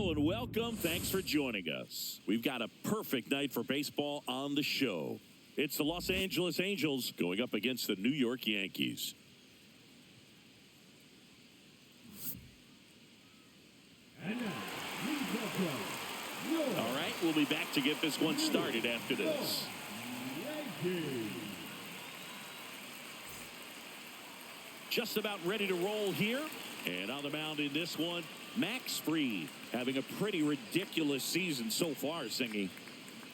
Hello and welcome. Thanks for joining us. We've got a perfect night for baseball on the show. It's the Los Angeles Angels going up against the New York Yankees. And now, please welcome All right, we'll be back to get this one started after this. Yankees. Just about ready to roll here. And on the mound in this one, Max Fried, having a pretty ridiculous season so far, Singy.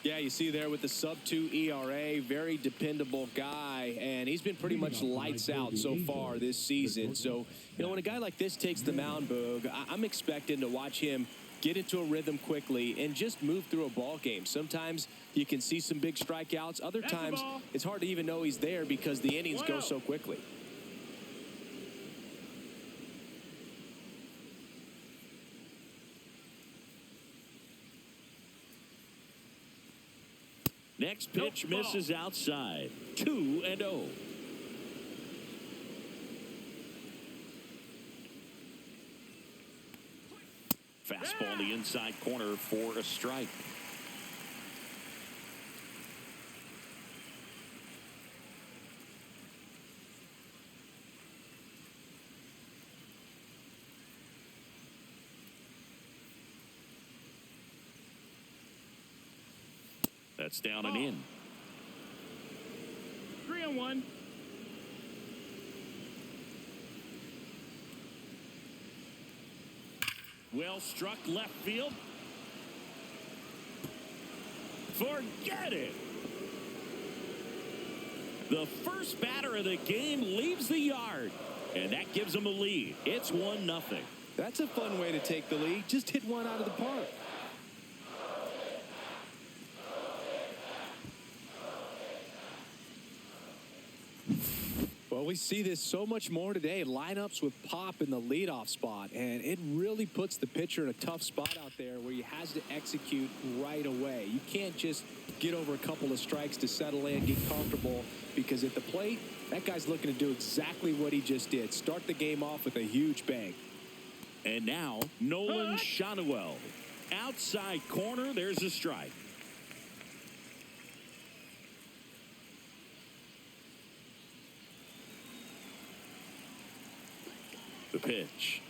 Yeah, you see there with the sub-2 ERA, very dependable guy, and he's been pretty much lights out so far this season. So, when a guy like this takes the mound, Boog, I'm expecting to watch him get into a rhythm quickly and just move through a ball game. Sometimes you can see some big strikeouts. Other times, it's hard to even know he's there because the innings go so quickly. Next pitch misses outside. 2-0. Fastball in the inside corner for a strike. That's down and in. 3-1. Well struck left field. Forget it. The first batter of the game leaves the yard, and that gives them a lead. It's 1-0. That's a fun way to take the lead. Just hit one out of the park. Well, we see this so much more today. Lineups with pop in the leadoff spot, and it really puts the pitcher in a tough spot out there where he has to execute right away. You can't just get over a couple of strikes to settle in, get comfortable, because at the plate, that guy's looking to do exactly what he just did. Start the game off with a huge bang. And now, Nolan Schanuel. Outside corner, there's a strike. The pitch.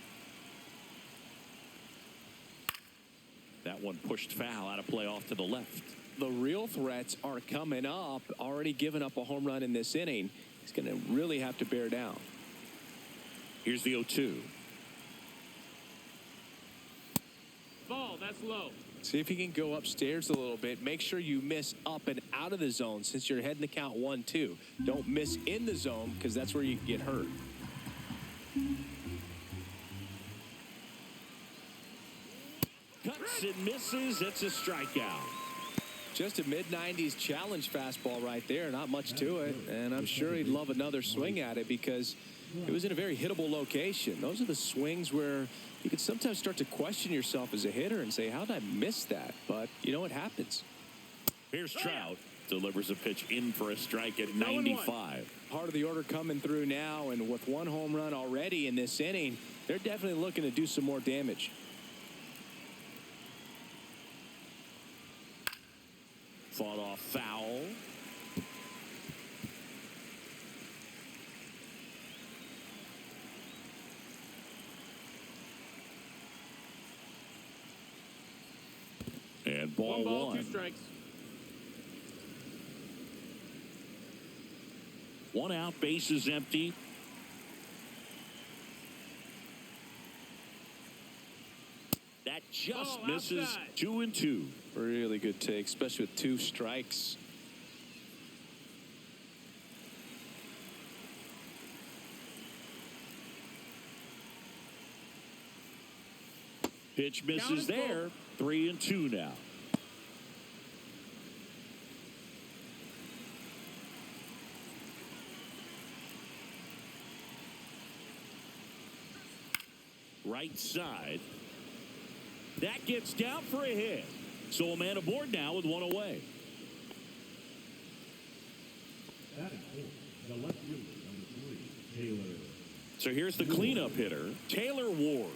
That one pushed foul out of play off to the left. The real threats are coming up. Already given up a home run in this inning. He's going to really have to bear down. Here's the 0-2. Ball, that's low. See if he can go upstairs a little bit. Make sure you miss up and out of the zone since you're heading to count 1-2. Don't miss in the zone because that's where you can get hurt. Cuts and misses. It's a strikeout. Just a mid-90s challenge fastball right there. Not much to it. And I'm sure he'd love another swing at it because it was in a very hittable location. Those are the swings where you can sometimes start to question yourself as a hitter and say, how did I miss that? But you know what happens. Here's Trout. Delivers a pitch in for a strike at 95. Part of the order coming through now, and with one home run already in this inning, they're definitely looking to do some more damage. Fought off foul. And ball one. 2 strikes. One out, bases empty. That just misses. Outside. 2-2. Really good take, especially with 2 strikes. Pitch misses there. 3-2 now. Right side. That gets down for a hit. So a man aboard now with one away. Batting fourth, the left fielder, number 3, Taylor. So here's the cleanup hitter, Taylor Ward.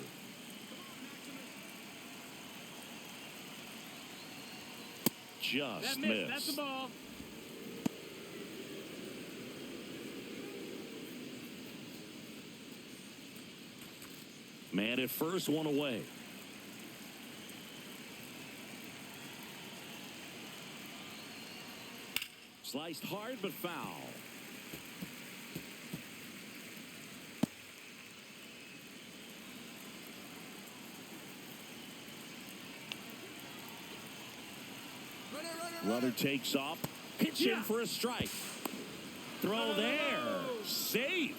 just That missed. That's the missed. ball. Man at first, one away. Sliced hard but foul. Runner takes off. Pitch in for a strike. Throw there. Safe.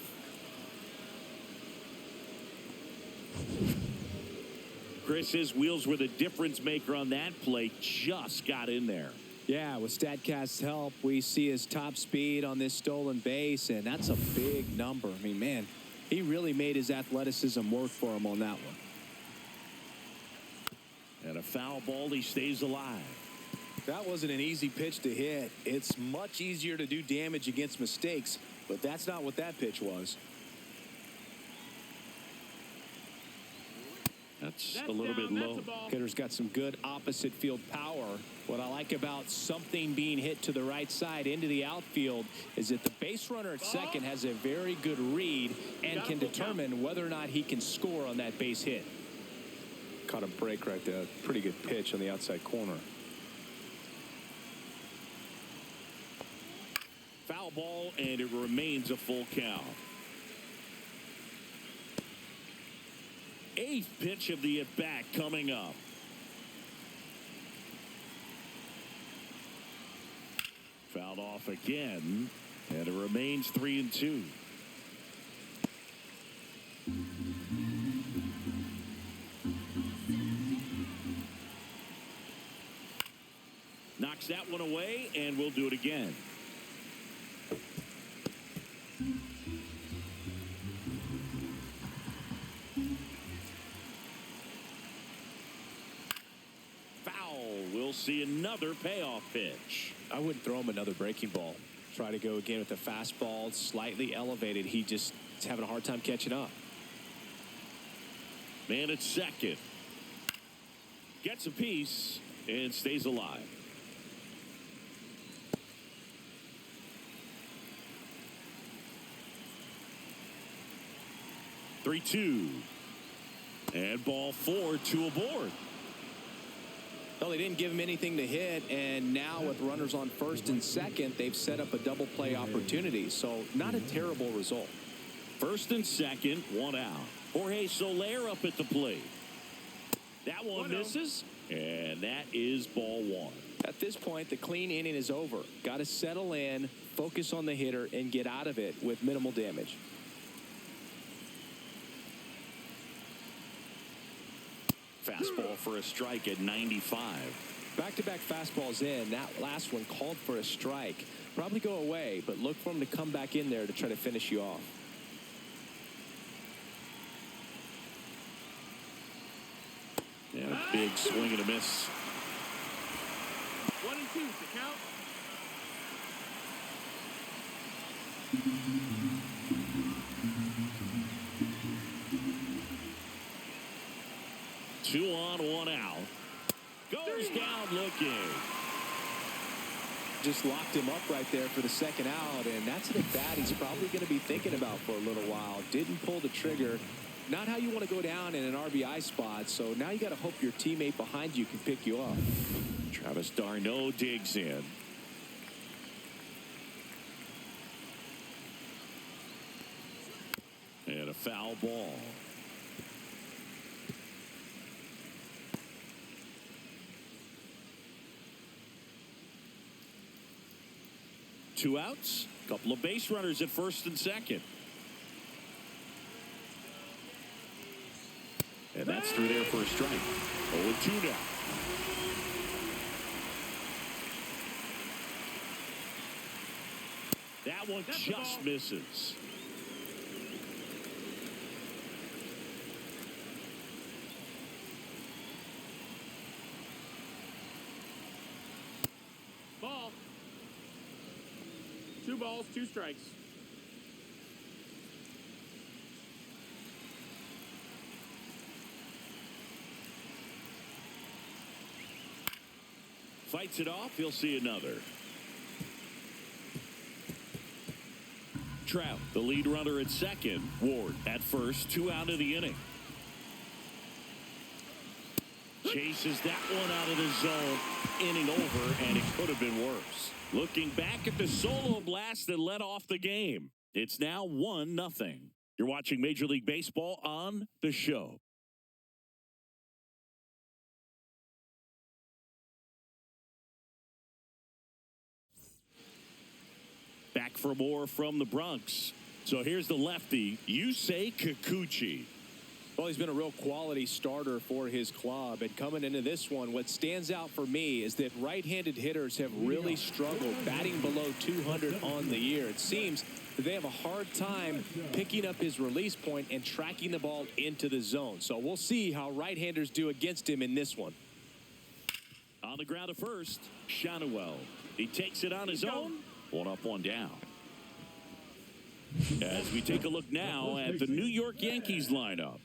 Chris, his wheels were the difference maker on that play. Just got in there. Yeah, with StatCast's help, we see his top speed on this stolen base, and that's a big number. I mean, man, he really made his athleticism work for him on that one. And a foul ball, he stays alive. That wasn't an easy pitch to hit. It's much easier to do damage against mistakes, but that's not what that pitch was. That's a little bit low. Hitter's got some good opposite field power. What I like about something being hit to the right side into the outfield is that the base runner at second has a very good read and can determine whether or not he can score on that base hit. Caught a break right there. Pretty good pitch on the outside corner. Foul ball, and it remains a full count. Eighth pitch of the at-bat coming up. Fouled off again, and it remains 3-2. Knocks that one away, and we'll do it again. We'll see another payoff pitch. I wouldn't throw him another breaking ball. Try to go again with the fastball, slightly elevated. He just is having a hard time catching up. Man at second. Gets a piece and stays alive. Three-two. And ball four, two aboard. Well, they didn't give him anything to hit, and now with runners on first and second, they've set up a double play opportunity. So not a terrible result. First and second, one out. Jorge Soler up at the plate. That one misses, and that is ball one. At this point, the clean inning is over. Got to settle in, focus on the hitter, and get out of it with minimal damage. Fastball for a strike at 95. Back-to-back fastballs in. That last one called for a strike. Probably go away, but look for him to come back in there to try to finish you off. Yeah, big swing and a miss. 1-2 to count. Two on, one out. Goes down looking. Just locked him up right there for the second out, and that's an at-bat he's probably going to be thinking about for a little while. Didn't pull the trigger. Not how you want to go down in an RBI spot, so now you got to hope your teammate behind you can pick you up. Travis d'Arnaud digs in. And a foul ball. Two outs, couple of base runners at first and second. And that's through there for a strike. 0-2 now. That one just misses. Ball. 2 balls, 2 strikes. Fights it off. He'll see another. Trout, the lead runner at second. Ward at first. 2 out of the inning. Chases that one out of the zone. Inning over, and it could have been worse. Looking back at the solo blast that led off the game. It's now 1-0. You're watching Major League Baseball on The Show. Back for more from the Bronx. So here's the lefty, Yusei Kikuchi. Well, he's been a real quality starter for his club. And coming into this one, what stands out for me is that right-handed hitters have really struggled batting below 200 on the year. It seems that they have a hard time picking up his release point and tracking the ball into the zone. So we'll see how right-handers do against him in this one. On the ground at first, Shanuel. He takes it on his own. 1 up, 1 down. As we take a look now at the New York Yankees lineup.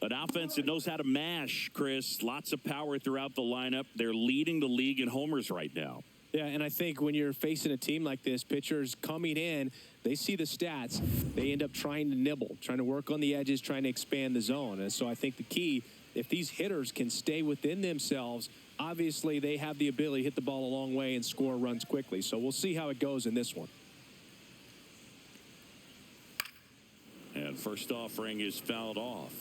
An offense that knows how to mash, Chris. Lots of power throughout the lineup. They're leading the league in homers right now. Yeah, and I think when you're facing a team like this, pitchers coming in, they see the stats. They end up trying to nibble, trying to work on the edges, trying to expand the zone. And so I think the key, if these hitters can stay within themselves, obviously they have the ability to hit the ball a long way and score runs quickly. So we'll see how it goes in this one. And first offering is fouled off.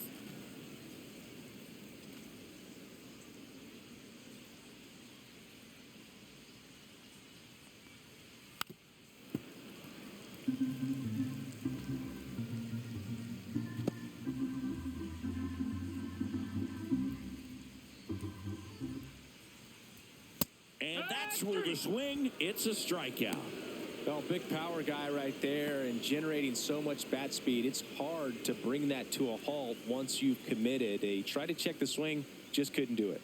And that's where the swing. It's a strikeout. Well, big power guy right there and generating so much bat speed. It's hard to bring that to a halt once you've committed. He tried to check the swing, just couldn't do it.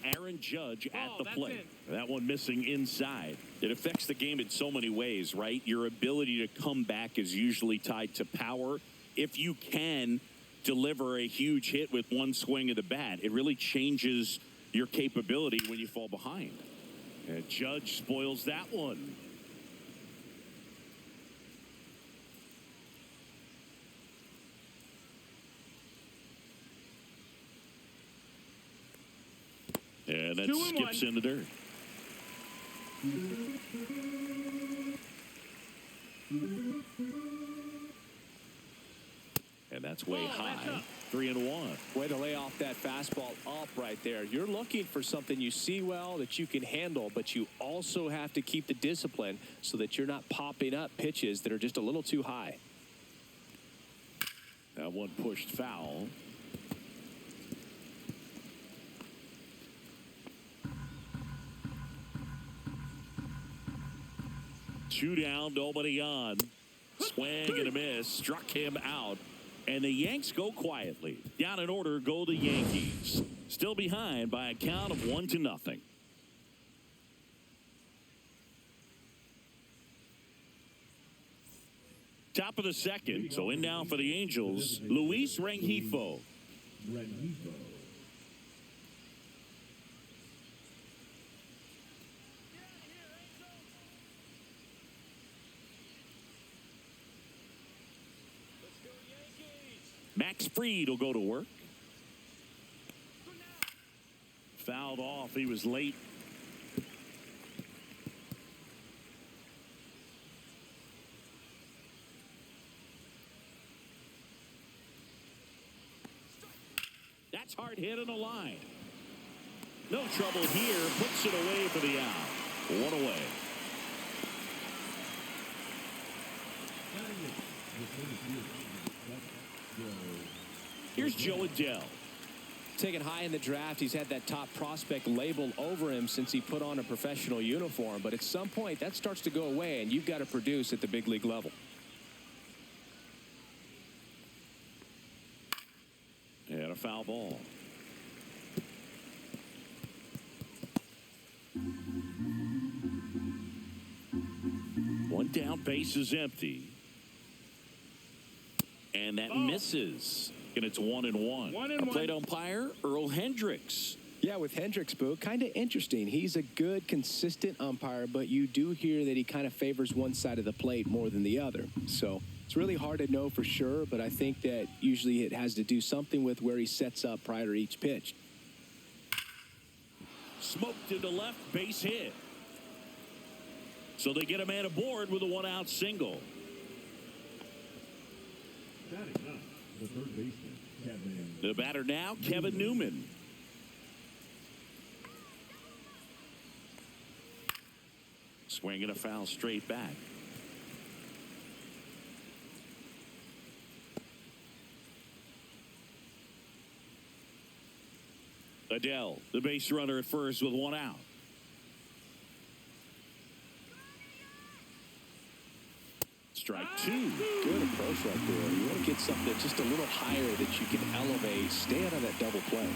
Aaron Judge at the plate. That one missing inside. It affects the game in so many ways, right? Your ability to come back is usually tied to power. If you can deliver a huge hit with one swing of the bat, it really changes your capability when you fall behind. And Judge spoils that one. And that skips in the dirt. And that's way high. 3-1. Way to lay off that fastball up right there. You're looking for something you see well that you can handle, but you also have to keep the discipline so that you're not popping up pitches that are just a little too high. That one pushed foul. Two down, nobody on. Swing and a miss. Struck him out. And the Yanks go quietly. Down in order go the Yankees. Still behind by a count of 1-0. Top of the second. So in now for the Angels, Luis Rengifo. Max Fried will go to work. Fouled off. He was late. That's hard hit on the line. No trouble here. Puts it away for the out. One away. Here's Joe Adell. Taken high in the draft, he's had that top prospect label over him since he put on a professional uniform. But at some point, that starts to go away, and you've got to produce at the big league level. And a foul ball. One down, base is empty. And that misses. And it's 1-1. A plate umpire, Earl Hendricks. Yeah, with Hendricks, Boo, kind of interesting. He's a good, consistent umpire, but you do hear that he kind of favors one side of the plate more than the other. So it's really hard to know for sure, but I think that usually it has to do something with where he sets up prior to each pitch. Smoked into left, base hit. So they get a man aboard with a one-out single. Batting up, the third baseman, Kevin. The batter now, Kevin Newman. Swing and a foul straight back. Adele, the base runner at first with one out. Strike two. Good approach right there. You want to get something just a little higher that you can elevate. Stay out of that double play.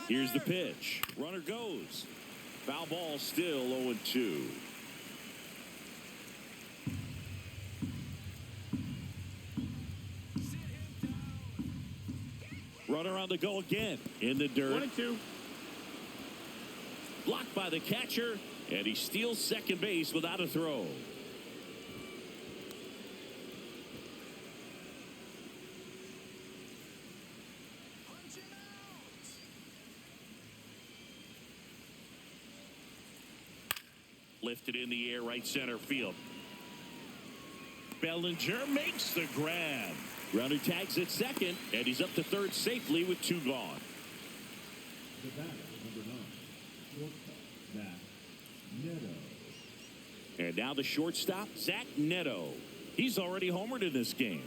Here's the pitch. Runner goes. Foul ball, still 0-2. Runner on the go again. In the dirt. 1-2. Blocked by the catcher. And he steals second base without a throw. Lifted in the air, right center field. Bellinger makes the grab. Runner tags at second, and he's up to third safely with two gone. The batter, number 9, shortstop, Zach Neto. And now the shortstop, Zach Neto. He's already homered in this game.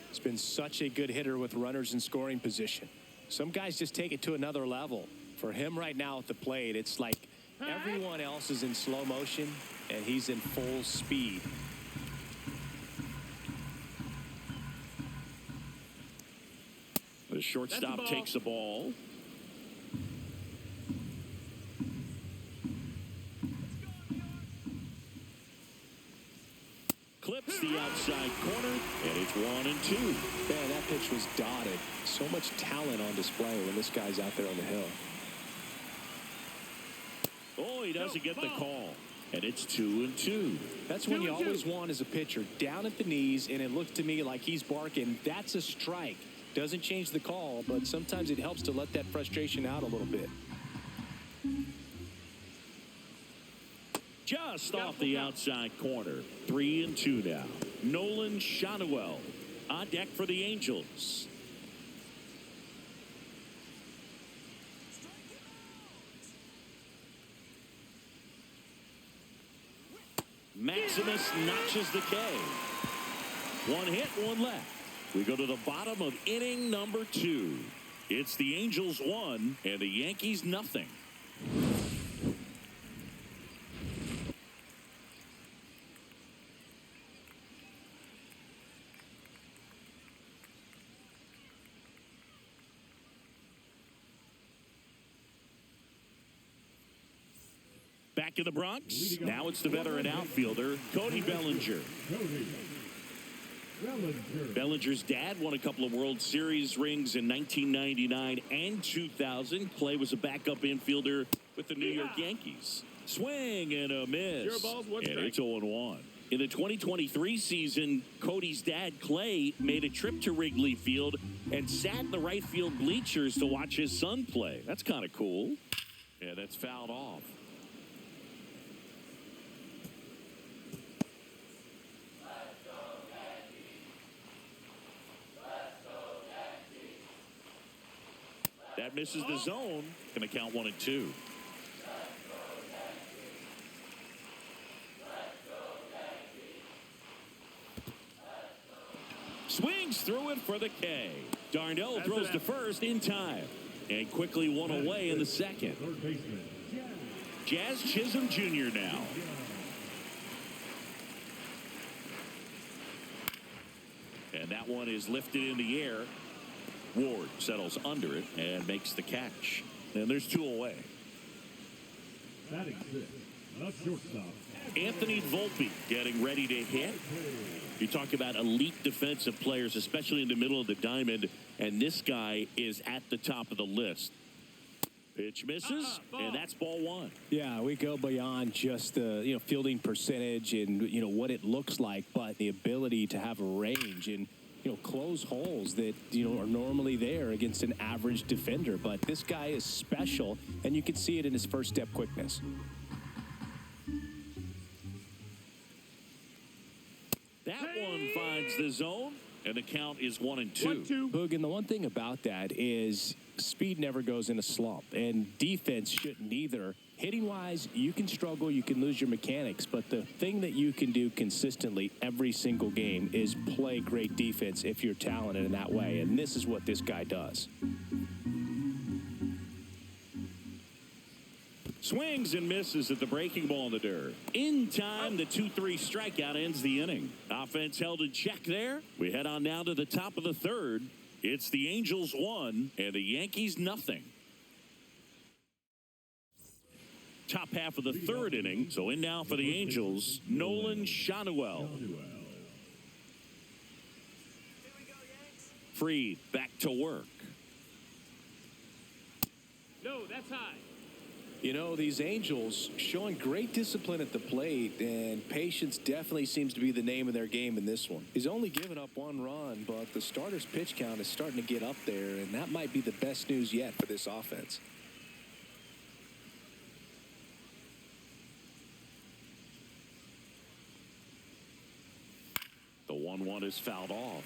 He's been such a good hitter with runners in scoring position. Some guys just take it to another level. For him right now at the plate, it's like everyone else is in slow motion, and he's in full speed. The shortstop takes the ball. Clips the outside corner, and it's 1-2. Man, that pitch was dotted. So much talent on display when this guy's out there on the hill. Oh, he doesn't get the call. And it's 2-2. That's when you always want as a pitcher, down at the knees, and it looks to me like he's barking. That's a strike. Doesn't change the call, but sometimes it helps to let that frustration out a little bit. Just off the outside corner. 3-2 now. Nolan Shanuel on deck for the Angels. Maximus notches the K. One hit, one left. We go to the bottom of inning number 2. It's the Angels 1 and the Yankees nothing. Back in the Bronx. Now it's the veteran outfielder, Cody Bellinger. Bellinger's dad won a couple of World Series rings in 1999 and 2000. Clay was a backup infielder with the New York Yankees. Swing and a miss. And it's 0-1. In the 2023 season, Cody's dad, Clay, made a trip to Wrigley Field and sat in the right field bleachers to watch his son play. That's kind of cool. Yeah, that's fouled off. That misses the zone. Going to count 1-2. Swings through it for the K. Darnell throws to first in time. And quickly one away in the second. Jazz Chisholm Jr. now. And that one is lifted in the air. Ward settles under it and makes the catch. And there's 2 away. Batting sixth, the shortstop. Anthony Volpe getting ready to hit. You talk about elite defensive players, especially in the middle of the diamond, and this guy is at the top of the list. Pitch misses, and that's ball one. Yeah, we go beyond just the fielding percentage and what it looks like, but the ability to have a range and close holes that are normally there against an average defender. But this guy is special, and you can see it in his first step quickness. That one finds the zone, and the count is 1-2. 1-2. Boog, and the one thing about that is speed never goes in a slump, and defense shouldn't either. Hitting-wise, you can struggle, you can lose your mechanics, but the thing that you can do consistently every single game is play great defense if you're talented in that way, and this is what this guy does. Swings and misses at the breaking ball in the dirt. In time, the 2-3 strikeout ends the inning. Offense held in check there. We head on now to the top of the third. It's the Angels 1 and the Yankees nothing. Top half of the third inning. So in now for the Angels, Nolan Shanuel. Freed back to work. No, that's high. These Angels showing great discipline at the plate, and patience definitely seems to be the name of their game in this one. He's only given up one run, but the starter's pitch count is starting to get up there, and that might be the best news yet for this offense. The 1-1 is fouled off.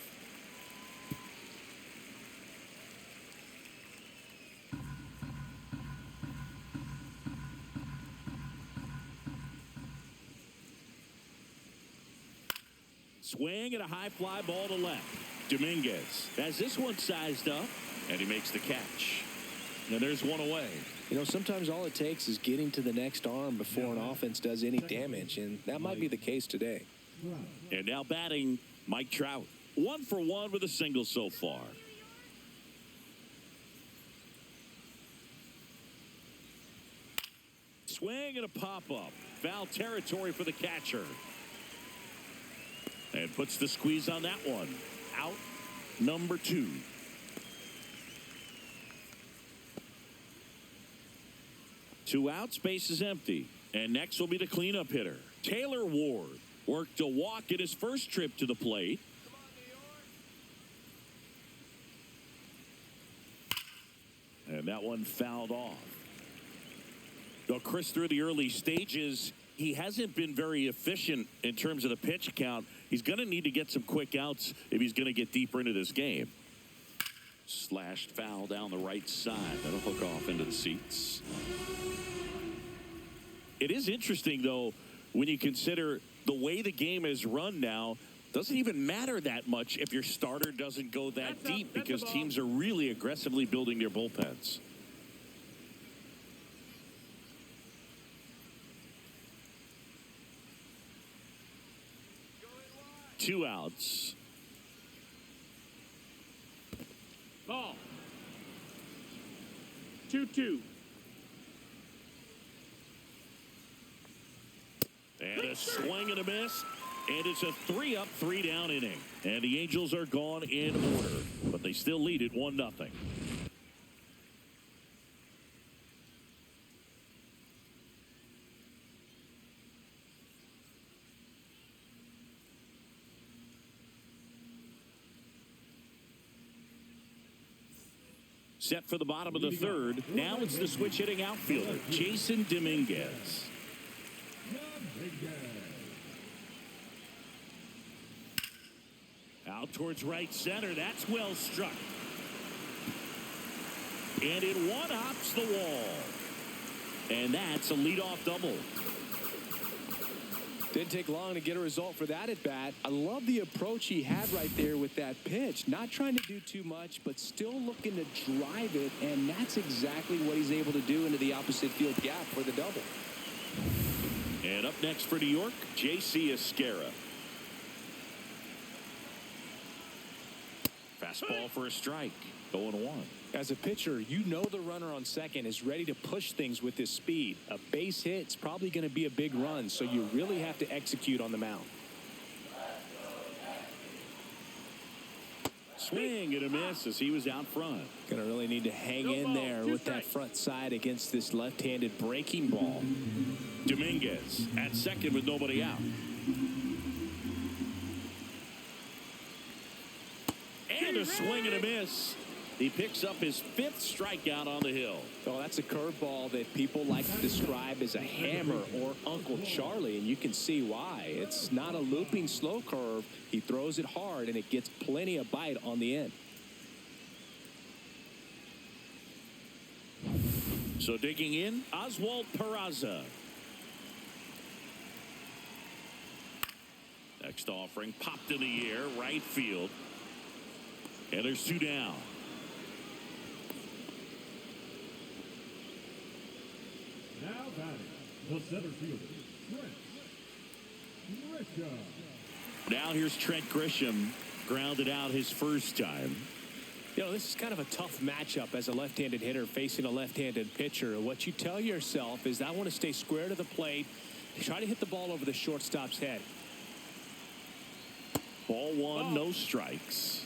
Swing and a high fly ball to left. Dominguez has this one sized up, and he makes the catch. And there's one away. Sometimes all it takes is getting to the next arm before an offense does any damage, and that might be the case today. And now batting, Mike Trout. 1 for 1 with a single so far. Swing and a pop-up. Foul territory for the catcher. And puts the squeeze on that one. Out number 2. Two outs, base is empty. And next will be the cleanup hitter. Taylor Ward worked a walk in his first trip to the plate. And that one fouled off. Though Chris, through the early stages, he hasn't been very efficient in terms of the pitch count. He's going to need to get some quick outs if he's going to get deeper into this game. Slashed foul down the right side. That'll hook off into the seats. It is interesting, though, when you consider the way the game is run now. Doesn't even matter that much if your starter doesn't go that deep because teams are really aggressively building their bullpens. Two outs. Ball. 2-2. And a swing and a miss. And it's a 3-up, 3-down inning. And the Angels are gone in order. But they still lead it 1-0. Set for the bottom of the third. Now it's the switch hitting outfielder, Jason Dominguez. Out towards right center. That's well struck. And it one-hops the wall. And that's a leadoff double. Didn't take long to get a result for that at bat. I love the approach he had right there with that pitch. Not trying to do too much, but still looking to drive it, and that's exactly what he's able to do into the opposite field gap for the double. And up next for New York, J.C. Esquera. Fastball for a strike. 0-1. As a pitcher, you know the runner on second is ready to push things with his speed. A base hit's probably going to be a big run, so you really have to execute on the mound. Swing and a miss as he was out front. Going to really need to hang in there with that front side against this left-handed breaking ball. Dominguez at second with nobody out. And a swing and a miss. He picks up his 5th strikeout on the hill. Oh, that's a curveball that people like to describe as a hammer or Uncle Charlie, and you can see why. It's not a looping slow curve. He throws it hard, and it gets plenty of bite on the end. So digging in, Oswald Peraza. Next offering popped in the air, right field. And there's 2 down. Now batting, the center fielder, Trent Grisham. Now here's Trent Grisham, grounded out his first time. You know, this is kind of a tough matchup as a left-handed hitter facing a left-handed pitcher. What you tell yourself is, I want to stay square to the plate, try to hit the ball over the shortstop's head. Ball 1, no strikes.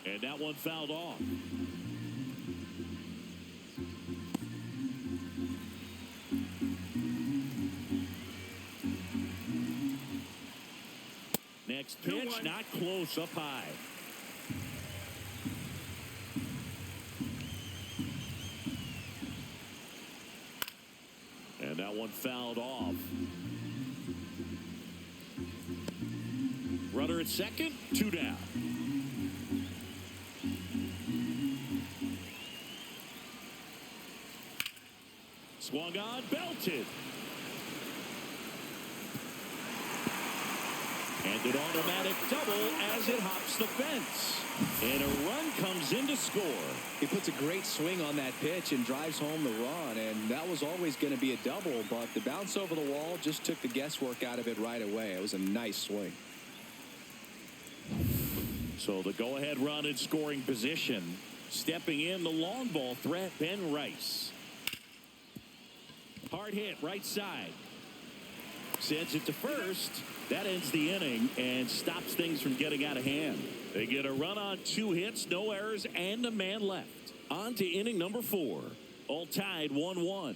And that one fouled off. Next pitch, not close, up high. And that one fouled off. Runner at second, 2 down. Swung on, belted. And an automatic double as it hops the fence. And a run comes in to score. He puts a great swing on that pitch and drives home the run, and that was always going to be a double, but the bounce over the wall just took the guesswork out of it right away. It was a nice swing. So the go-ahead run in scoring position. Stepping in, the long ball threat, Ben Rice. Hard hit, right side. Sends it to first. That ends the inning and stops things from getting out of hand. They get a run on 2 hits, no errors, and a man left. On to inning number 4. All tied 1-1.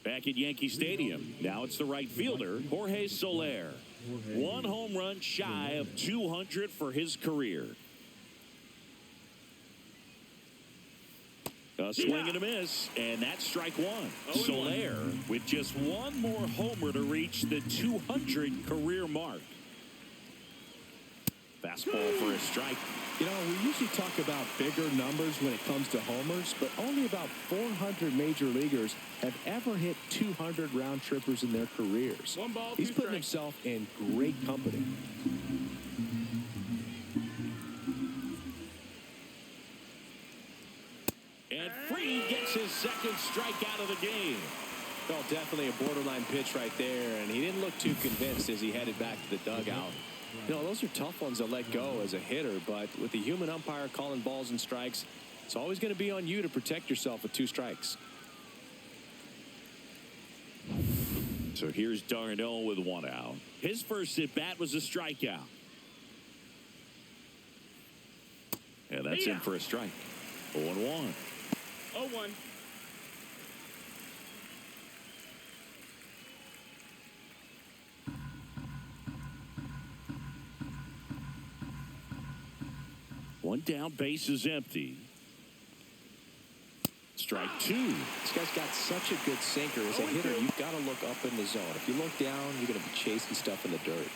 Back at Yankee Stadium. Now it's the right fielder, Jorge Soler. 1 home run shy of 200 for his career. A swing and a miss, and that's strike 1. Soler with just 1 more homer to reach the 200 career mark. Fastball for a strike. You know, we usually talk about bigger numbers when it comes to homers, but only about 400 major leaguers have ever hit 200 round trippers in their careers. He's putting himself in great company. And Freed gets his 2nd strikeout of the game. Well, definitely a borderline pitch right there, and he didn't look too convinced as he headed back to the dugout. You know, those are tough ones to let go as a hitter, but with the human umpire calling balls and strikes, it's always going to be on you to protect yourself with 2 strikes. So here's Darno with 1 out. His first at bat was a strikeout. And that's in for a strike. 0-1. 0-1. One down, base is empty. Strike 2. This guy's got such a good sinker. As a hitter, you've got to look up in the zone. If you look down, you're going to be chasing stuff in the dirt.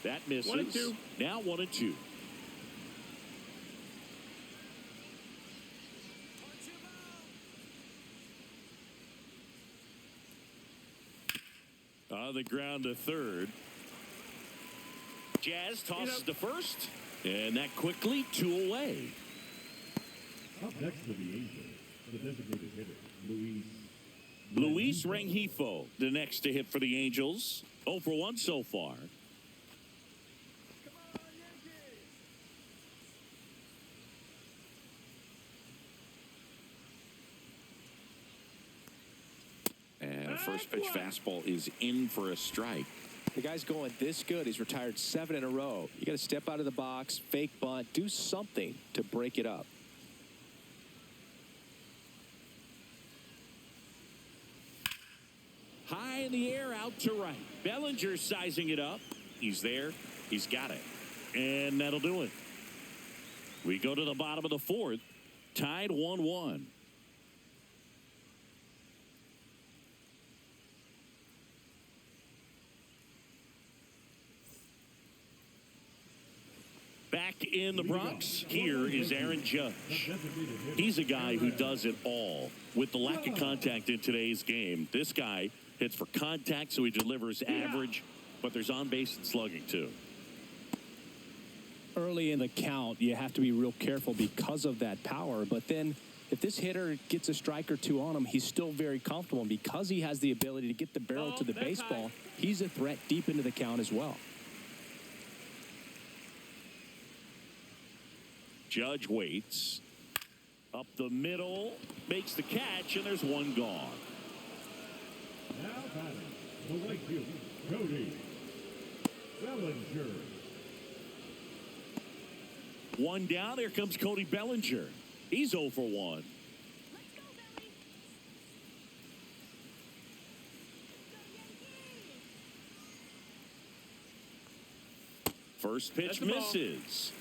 That misses. 1-2. Now 1-2. On the ground to third. Jazz tosses to first. And that quickly, 2 away. Up next to the Angels, the designated hitter, Luis Rengifo, the next to hit for the Angels. 0 for 1 so far. And a first pitch fastball is in for a strike. The guy's going this good. He's retired 7 in a row. You got to step out of the box, fake bunt, do something to break it up. High in the air, out to right. Bellinger sizing it up. He's there. He's got it. And that'll do it. We go to the bottom of the 4th. Tied 1-1. Back in the Bronx, here is Aaron Judge. He's a guy who does it all. With the lack of contact in today's game, this guy hits for contact, so he delivers average, but there's on-base and slugging, too. Early in the count, you have to be real careful because of that power, but then if this hitter gets a strike or two on him, he's still very comfortable, and because he has the ability to get the barrel to the baseball, he's a threat deep into the count as well. Judge waits. Up the middle. Makes the catch, and there's one gone. Now batting, the right fielder, Cody Bellinger. One down. Here comes Cody Bellinger. He's 0 for 1. First pitch misses.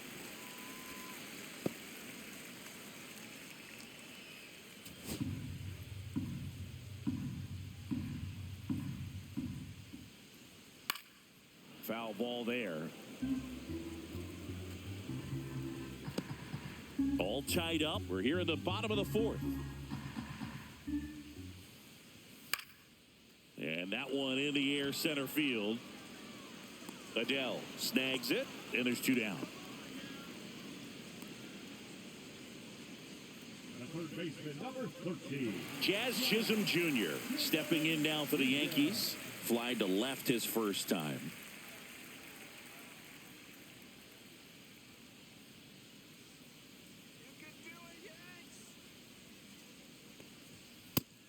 Foul ball there. All tied up. We're here in the bottom of the 4th. And that one in the air, center field. Adele snags it, and there's 2 down. Third baseman, number 13. Jazz Chisholm Jr. stepping in now for the Yankees. Fly to left his first time.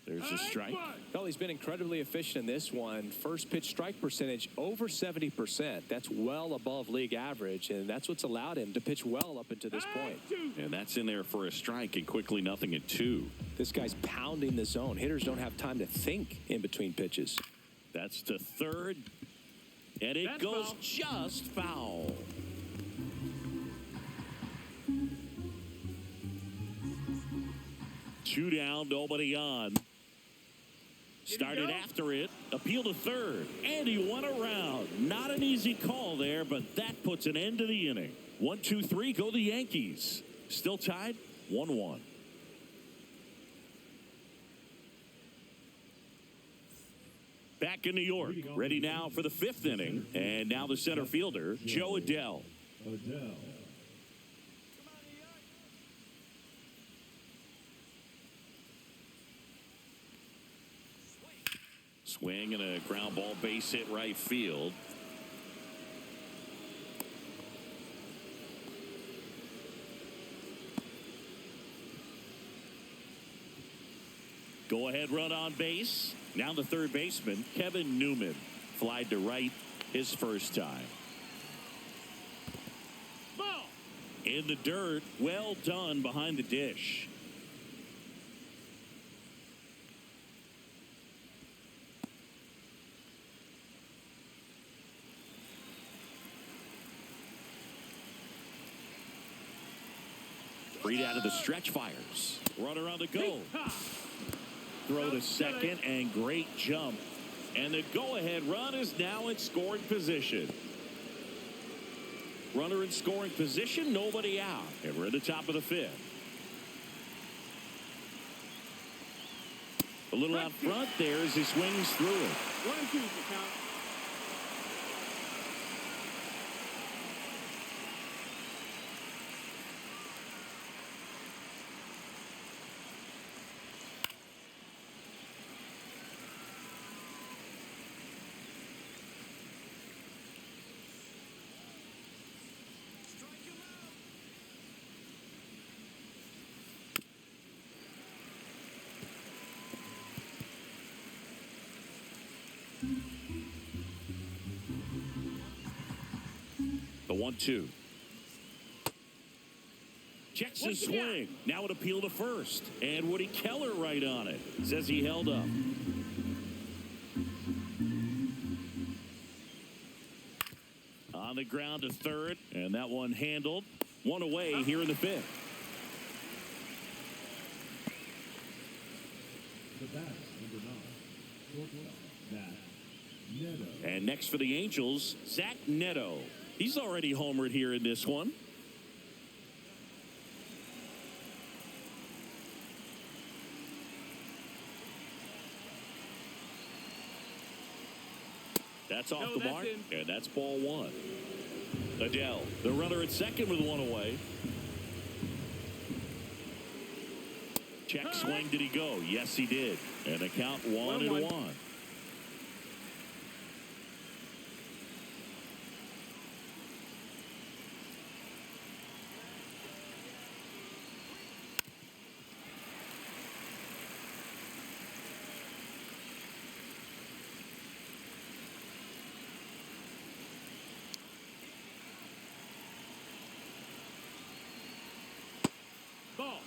There's a strike. Well, he's been incredibly efficient in this one. First pitch strike percentage over 70%. That's well above league average, and that's what's allowed him to pitch well up until this point. And that's in there for a strike, and quickly 0-2. This guy's pounding the zone. Hitters don't have time to think in between pitches. That's to third, and it goes foul. Just foul. Two down, nobody on. Started after it, appeal to third, and he won around. Not an easy call there, but that puts an end to the inning. 1-2-3, go the Yankees. Still tied, 1-1. Back in New York, ready now for the 5th inning, and now the center fielder, Joe Adele. Swing and a ground ball, base hit right field. Go ahead run on base. Now the third baseman, Kevin Newman, flied to right his first time. Ball. In the dirt, well done behind the dish. Read out of the stretch, fires. Runner on the go. Throw to second, and great jump. And the go-ahead run is now in scoring position. Runner in scoring position, nobody out. And we're at the top of the 5th. A little out front there as he swings through it. 1-2 for count. 1-2. Checks his swing. Now an appeal to first. And Woody Keller right on it. Says he held up. On the ground to third. And that one handled. One away here in the fifth. The bat, number 9. Shortstop, Zach Neto. And next for the Angels, Zach Neto. He's already homered here in this one. That's off the mark, and that's ball 1. Adele, the runner at second with one away. Check swing, did he go? Yes, he did. And the count 1-1. Ball.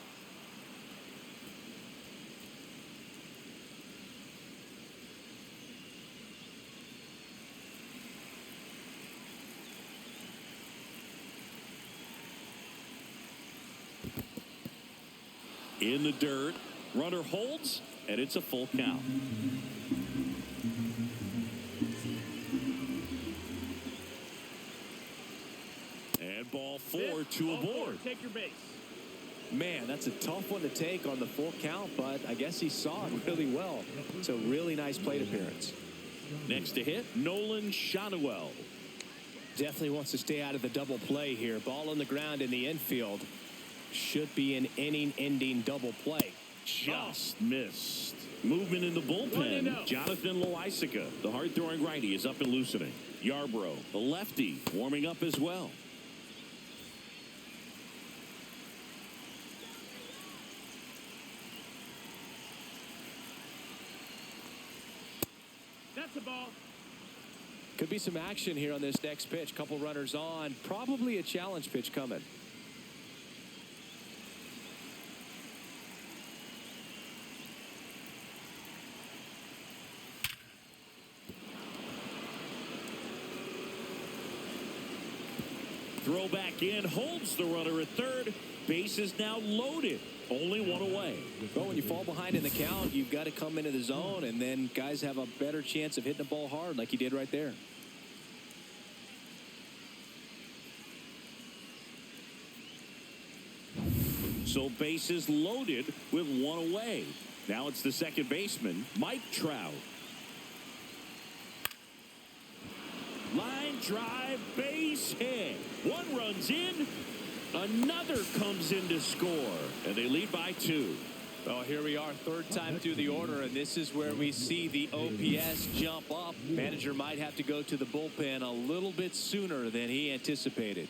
In the dirt, runner holds, and it's a full count. And ball 4, 2 aboard. Take your base. Man, that's a tough one to take on the full count, but I guess he saw it really well. It's a really nice plate appearance. Next to hit, Nolan Shanuel. Definitely wants to stay out of the double play here. Ball on the ground in the infield. Should be an inning-ending double play. Just missed. Movement in the bullpen. Jonathan Loaisiga, the hard-throwing righty, is up and loosening. Yarbrough, the lefty, warming up as well. That's a ball. Could be some action here on this next pitch. Couple runners on. Probably a challenge pitch coming. Throw back in, holds the runner at third. Base is now loaded. Only one away. But when you fall behind in the count, you've got to come into the zone, and then guys have a better chance of hitting the ball hard like he did right there. So bases loaded with one away. Now it's the second baseman, Mike Trout. Line drive, base hit. One runs in, another comes in to score, and they lead by 2. Oh, here we are, third time through the order, and this is where we see the OPS jump up. Manager might have to go to the bullpen a little bit sooner than he anticipated.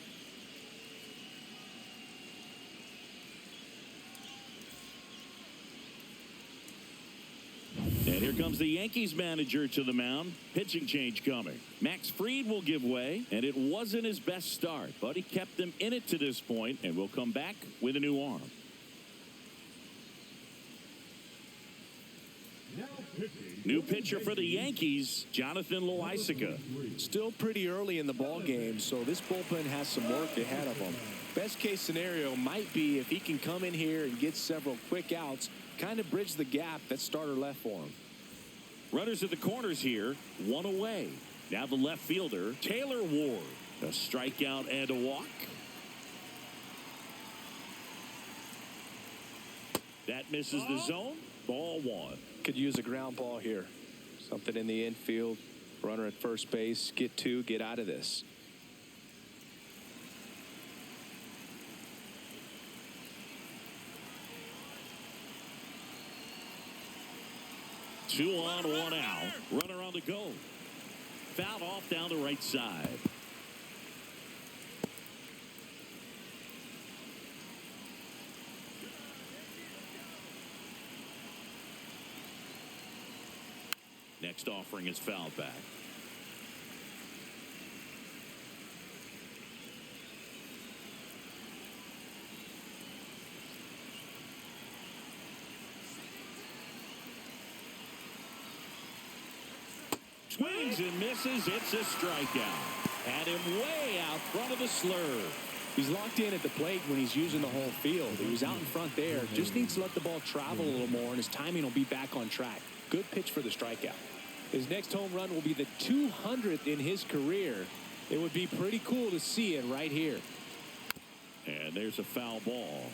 And here comes the Yankees manager to the mound. Pitching change coming. Max Fried will give way, and it wasn't his best start, but he kept them in it to this point and will come back with a new arm. New pitcher for the Yankees, Jonathan Loaisiga. Still pretty early in the ball game, so this bullpen has some work ahead of him. Best case scenario might be if he can come in here and get several quick outs, kind of bridge the gap that starter left for him. Runners at the corners here, one away. Now the left fielder, Taylor Ward. A strikeout and a walk. That misses the zone. Ball 1. Could use a ground ball here. Something in the infield. Runner at first base. Get 2. Get out of this. Two on, one out. Runner on the go. Fouled off down the right side. Next offering is fouled back. Swings and misses. It's a strikeout. Had him way out front of the slur. He's locked in at the plate when he's using the whole field. He was out in front there. Just needs to let the ball travel a little more, and his timing will be back on track. Good pitch for the strikeout. His next home run will be the 200th in his career. It would be pretty cool to see it right here. And there's a foul ball.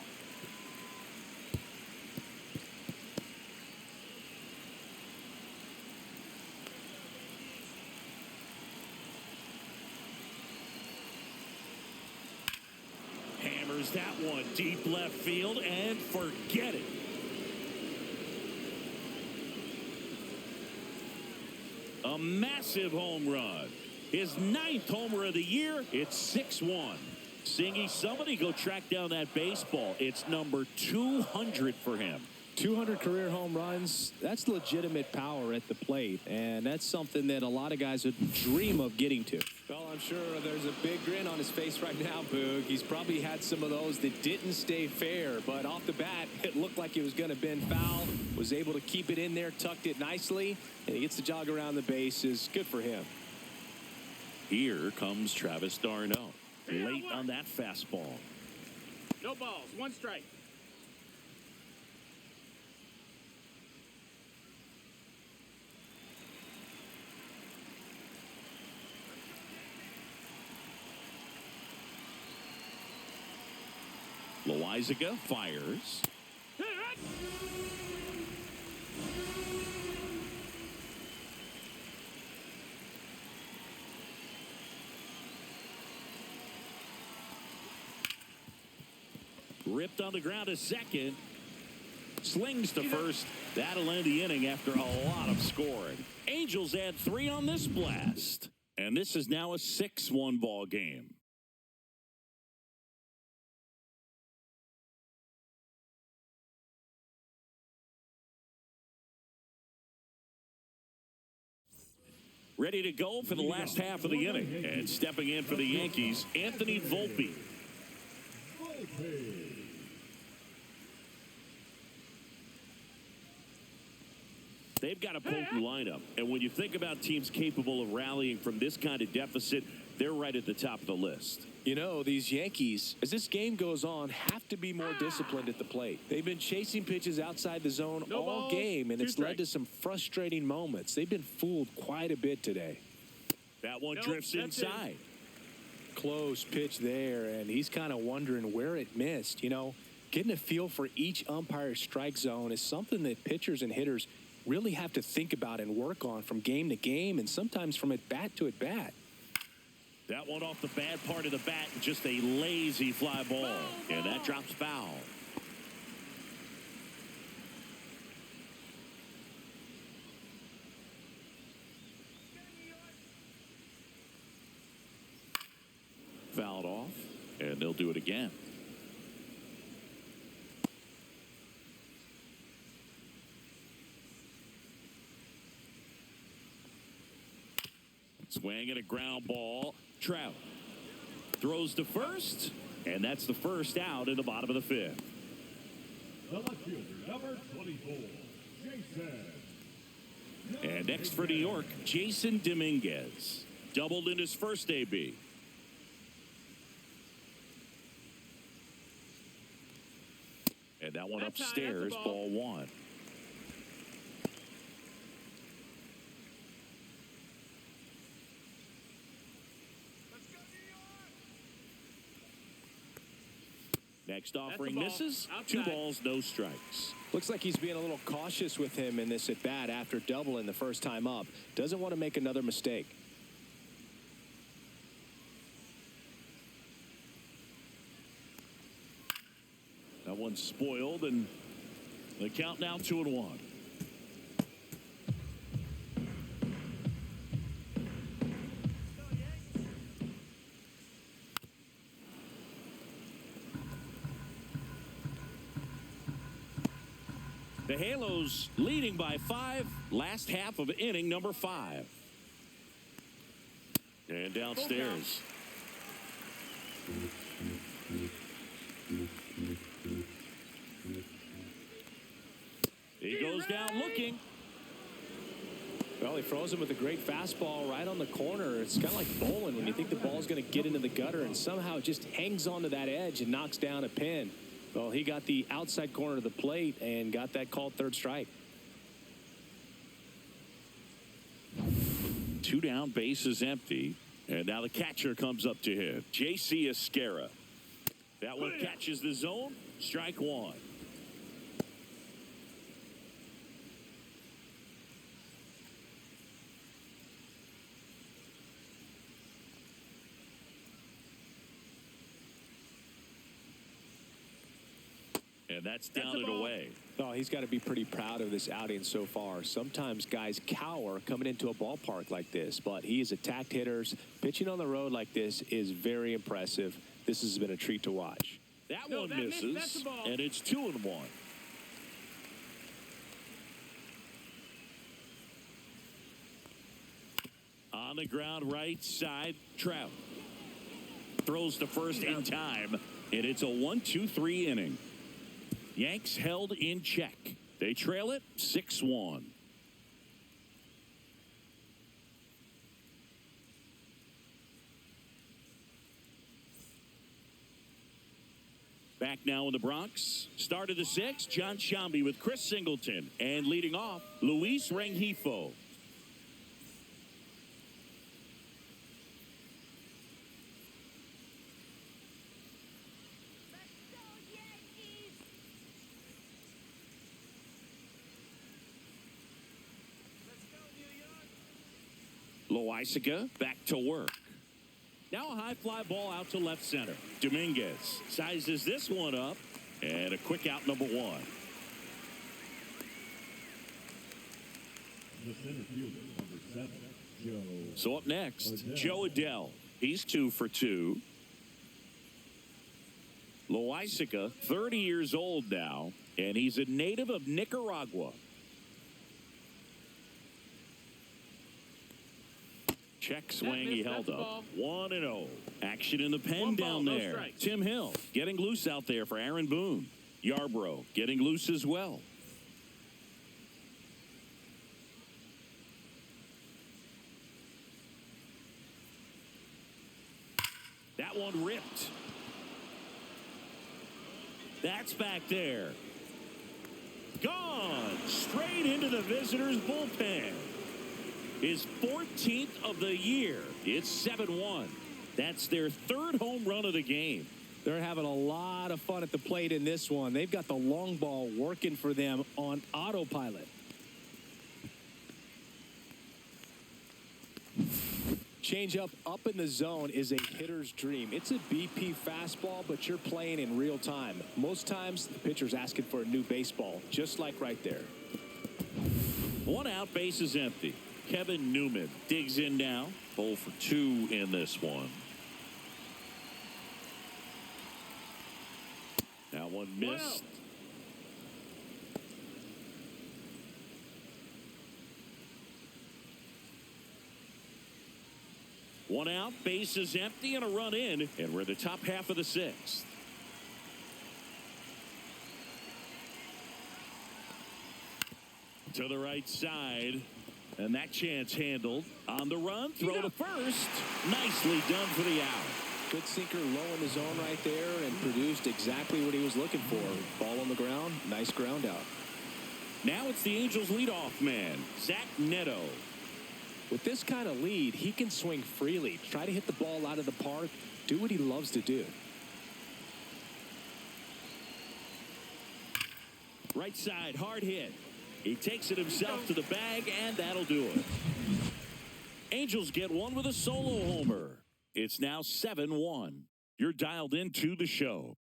Hammers that one deep left field and forget it. A massive home run. His 9th homer of the year. It's 6-1. Singy, somebody go track down that baseball. It's number 200 for him. 200 career home runs, that's legitimate power at the plate, and that's something that a lot of guys would dream of getting to. Well, I'm sure there's a big grin on his face right now, Boog. He's probably had some of those that didn't stay fair, but off the bat, it looked like it was going to bend foul, was able to keep it in there, tucked it nicely, and he gets the jog around the bases. Good for him. Here comes Travis d'Arnaud. Late on that fastball. No balls. 1 strike. Loizaga fires. Ripped on the ground to second. Slings to first. That'll end the inning after a lot of scoring. Angels add 3 on this blast. And this is now a 6-1 ball game. Ready to go for the last half of the inning. And stepping in for the Yankees, Anthony Volpe. They've got a potent lineup. And when you think about teams capable of rallying from this kind of deficit, they're right at the top of the list. You know, these Yankees, as this game goes on, have to be more disciplined at the plate. They've been chasing pitches outside the zone all game, and it's led to some frustrating moments. They've been fooled quite a bit today. That one drifts inside. Close pitch there, and he's kind of wondering where it missed. You know, getting a feel for each umpire's strike zone is something that pitchers and hitters really have to think about and work on from game to game, and sometimes from at bat to at bat. That one off the bad part of the bat, just a lazy fly ball. And that drops foul. Fouled off, and they'll do it again. Swing and a ground ball. Trout throws to first, and that's the first out in the bottom of the 5th. The left fielder, number 24, Jason. And next for New York, Jason Dominguez. Doubled in his first AB. And that one upstairs, ball 1. Next offering misses. Outside. 2 balls, no strikes. Looks like he's being a little cautious with him in this at bat after doubling the first time up. Doesn't want to make another mistake. That one's spoiled, and the count now 2-1. The Halos leading by 5, last half of inning number 5. And downstairs. He goes down looking. Well, he throws him with a great fastball right on the corner. It's kind of like bowling when you think the ball's going to get into the gutter and somehow it just hangs onto that edge and knocks down a pin. Well, he got the outside corner of the plate and got that called third strike. 2 down, bases empty. And now the catcher comes up to him. J.C. Esquera. That one catches the zone. Strike 1. And that's down and away. Oh, he's got to be pretty proud of this outing so far. Sometimes guys cower coming into a ballpark like this, but he has attacked hitters. Pitching on the road like this is very impressive. This has been a treat to watch. That one misses, and it's 2-1. On the ground, right side, Trout. Throws to first in time, and it's a 1-2-3 inning. Yanks held in check. They trail it 6-1. Back now in the Bronx. Start of the 6th, John Shambi with Chris Singleton. And leading off, Luis Rengifo. Loaisiga back to work. Now a high fly ball out to left center. Dominguez sizes this one up. And a quick out, number 1. The center fielder, number 7, Joe. So up next, Joe Adell. He's 2 for 2. Loaisiga, 30 years old now, and he's a native of Nicaragua. Check swing, he held up. 1-0. Action in the pen down there. Tim Hill getting loose out there for Aaron Boone. Yarbrough getting loose as well. That one ripped. That's back there. Gone. Straight into the visitors' bullpen. His 14th of the year. It's 7-1. That's their 3rd home run of the game. They're having a lot of fun at the plate in this one. They've got the long ball working for them on autopilot. Changeup up in the zone is a hitter's dream. It's a BP fastball, but you're playing in real time. Most times, the pitcher's asking for a new baseball, just like right there. 1 out, bases empty. Kevin Newman digs in now. 0 for 2 in this one. That one missed. One out, bases empty, and a run in, and we're in the top half of the 6th. To the right side, and that chance handled. On the run, throw to first. Nicely done for the out. Good sinker low in the zone right there and produced exactly what he was looking for. Ball on the ground, nice ground out. Now it's the Angels leadoff man, Zach Neto. With this kind of lead, he can swing freely, try to hit the ball out of the park, do what he loves to do. Right side, hard hit. He takes it himself to the bag, and that'll do it. Angels get one with a solo homer. It's now 7-1. You're dialed into the show.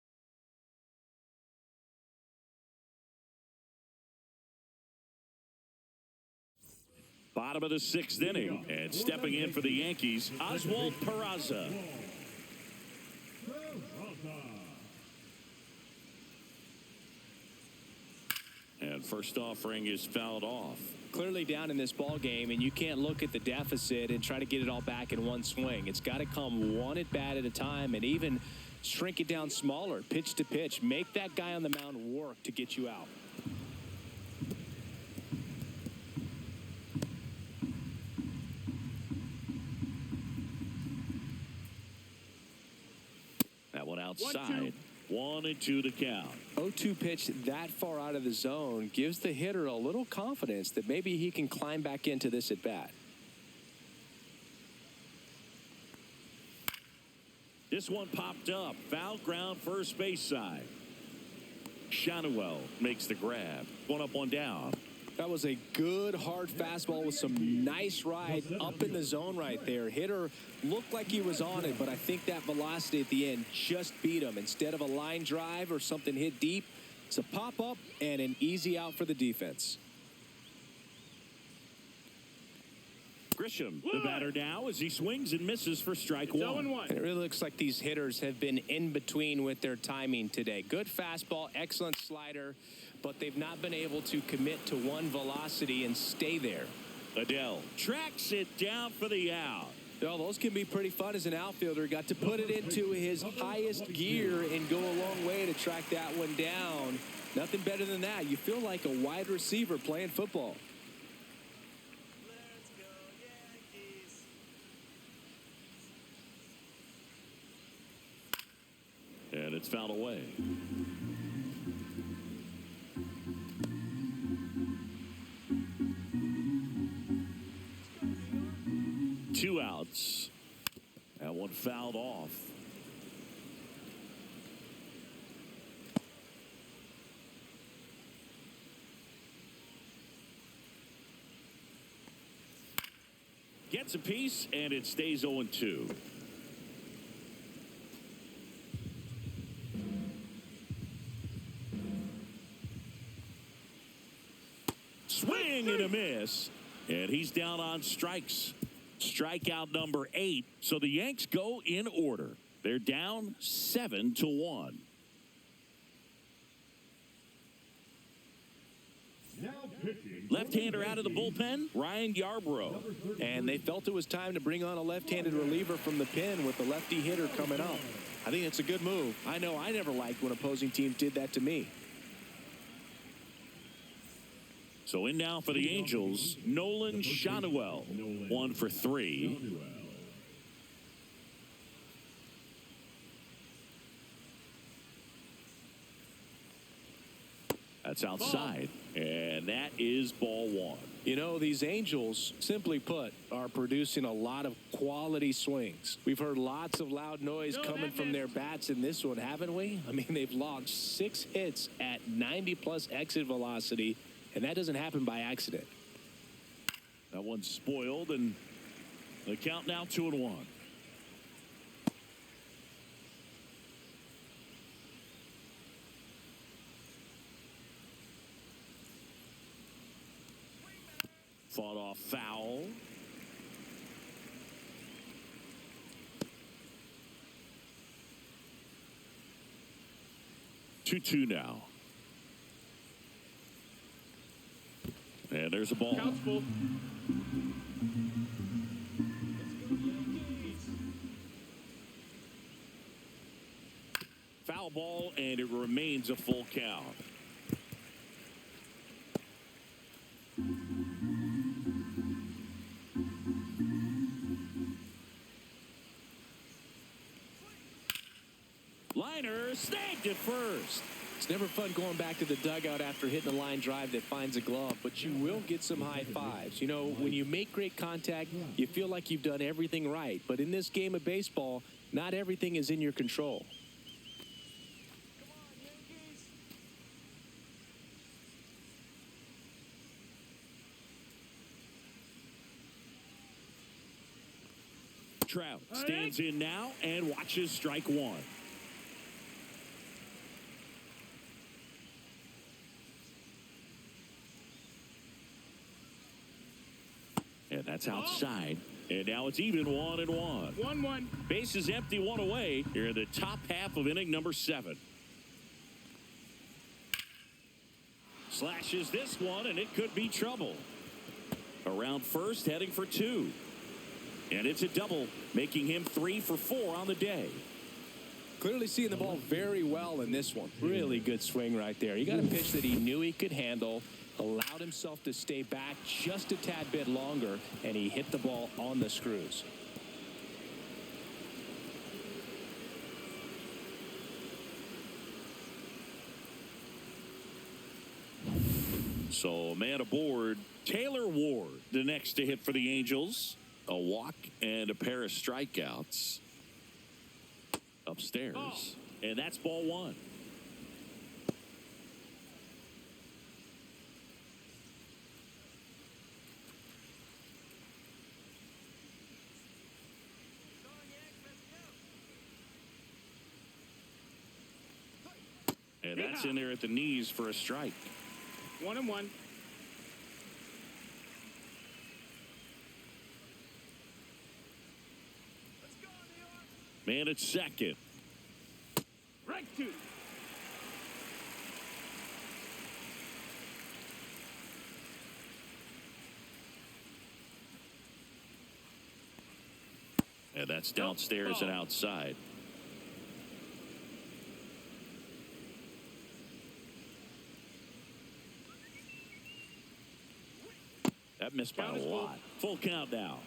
Bottom of the 6th inning, and stepping in for the Yankees, Oswald Peraza. And first offering is fouled off. Clearly down in this ball game, and you can't look at the deficit and try to get it all back in one swing. It's got to come one at bat at a time, and even shrink it down smaller, pitch to pitch. Make that guy on the mound work to get you out. outside. 1-2 to count. 0-2 pitch that far out of the zone gives the hitter a little confidence that maybe he can climb back into this at bat. This one popped up. Foul ground, first base side. Shanuel makes the grab. One up, one down. That was a good hard fastball with some nice ride up in the zone right there. Hitter looked like he was on it, but I think that velocity at the end just beat him. Instead of a line drive or something hit deep, it's a pop up and an easy out for the defense. Grisham, the batter now, as he swings and misses for strike one. And it really looks like these hitters have been in between with their timing today. Good fastball, excellent slider, but they've not been able to commit to one velocity and stay there. Adele tracks it down for the out. Well, those can be pretty fun as an outfielder. Got to put it into his highest gear and go a long way to track that one down. Nothing better than that. You feel like a wide receiver playing football. And it's fouled away. Two outs. That one fouled off. Gets a piece, and it stays 0-2. Swing and a miss, and he's down on strikes. Strikeout number 8. So the Yanks go in order. They're down 7-1. Now pitching. Left-hander out of the bullpen, Ryan Yarbrough. And they felt it was time to bring on a left-handed reliever from the pen with the lefty hitter coming up. I think it's a good move. I know I never liked when opposing teams did that to me. So in now for the Angels, Nolan Shanuel, 1 for 3. That's outside, and that is ball 1. You know, these Angels, simply put, are producing a lot of quality swings. We've heard lots of loud noise coming from their bats in this one, haven't we? I mean, they've logged 6 hits at 90-plus exit velocity, and that doesn't happen by accident. That one's spoiled, and the count now 2-1. Fought off foul. Two now. And there's a ball. Count's full. Foul ball, and it remains a full count. Liner snagged it first. It's never fun going back to the dugout after hitting a line drive that finds a glove, but you will get some high fives. You know, when you make great contact, you feel like you've done everything right. But in this game of baseball, not everything is in your control. Trout stands in now and watches strike 1. And that's outside. And now it's even 1-1. 1-1. Base is empty, 1 away. Here in the top half of inning number 7. Slashes this one, and it could be trouble. Around first, heading for 2. And it's a double, making him 3 for 4 on the day. Clearly seeing the ball very well in this one. Really good swing right there. He got a pitch that he knew he could handle, allowed himself to stay back just a tad bit longer, and he hit the ball on the screws. So a man aboard. Taylor Ward, the next to hit for the Angels. A walk and a pair of strikeouts. Upstairs. Oh. And that's ball one. And that's in there at the knees for a strike. 1-1. Man at second. Right to. And that's downstairs and outside. That missed by a lot. Full count now.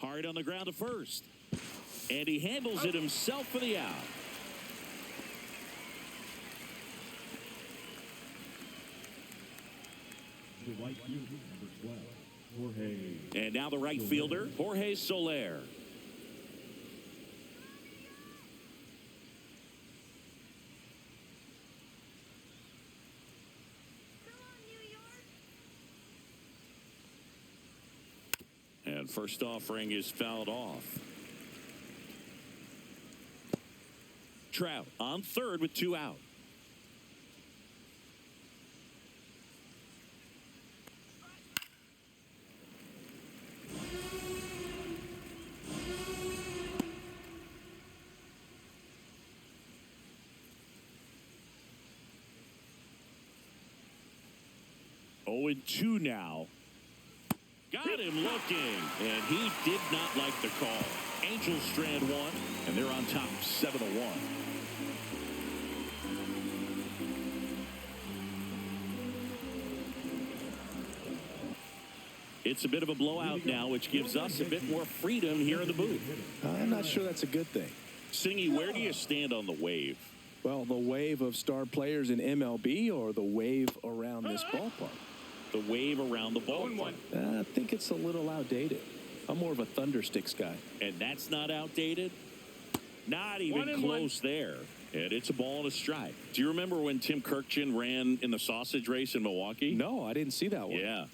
Hard on the ground to first. And he handles it himself for the out. The right fielder, number 12, Jorge. And now the right fielder, Jorge Soler. And first offering is fouled off. Trout on third with 2 out. Oh, and 2 now. Got him looking, and he did not like the call. Angels strand 1, and they're on top 7-1. It's a bit of a blowout now, which gives us a bit more freedom here in the booth. I'm not sure that's a good thing. Singy, where do you stand on the wave? Well, the wave of star players in MLB or the wave around this ballpark? The wave around the ballpark. I think it's a little outdated. I'm more of a Thundersticks guy. And that's not outdated? Not even close there. And it's a ball and a strike. Do you remember when Tim Kirkjian ran in the sausage race in Milwaukee? No, I didn't see that one. Yeah.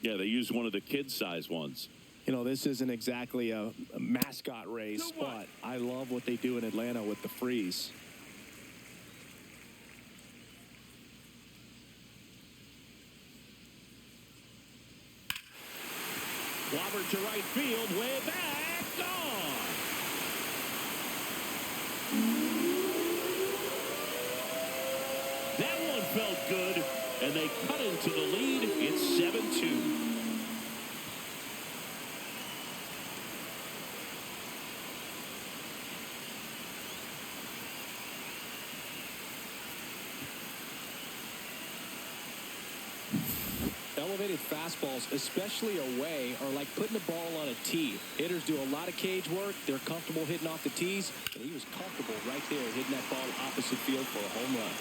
Yeah, they used one of the kid-size ones. You know, this isn't exactly a mascot race, but I love what they do in Atlanta with the freeze. Clobbered to right field, way back, gone. That one felt good, and they cut into the lead. It's 7-2. Elevated fastballs, especially away, are like putting the ball on a tee. Hitters do a lot of cage work. They're comfortable hitting off the tees, and he was comfortable right there hitting that ball opposite field for a home run.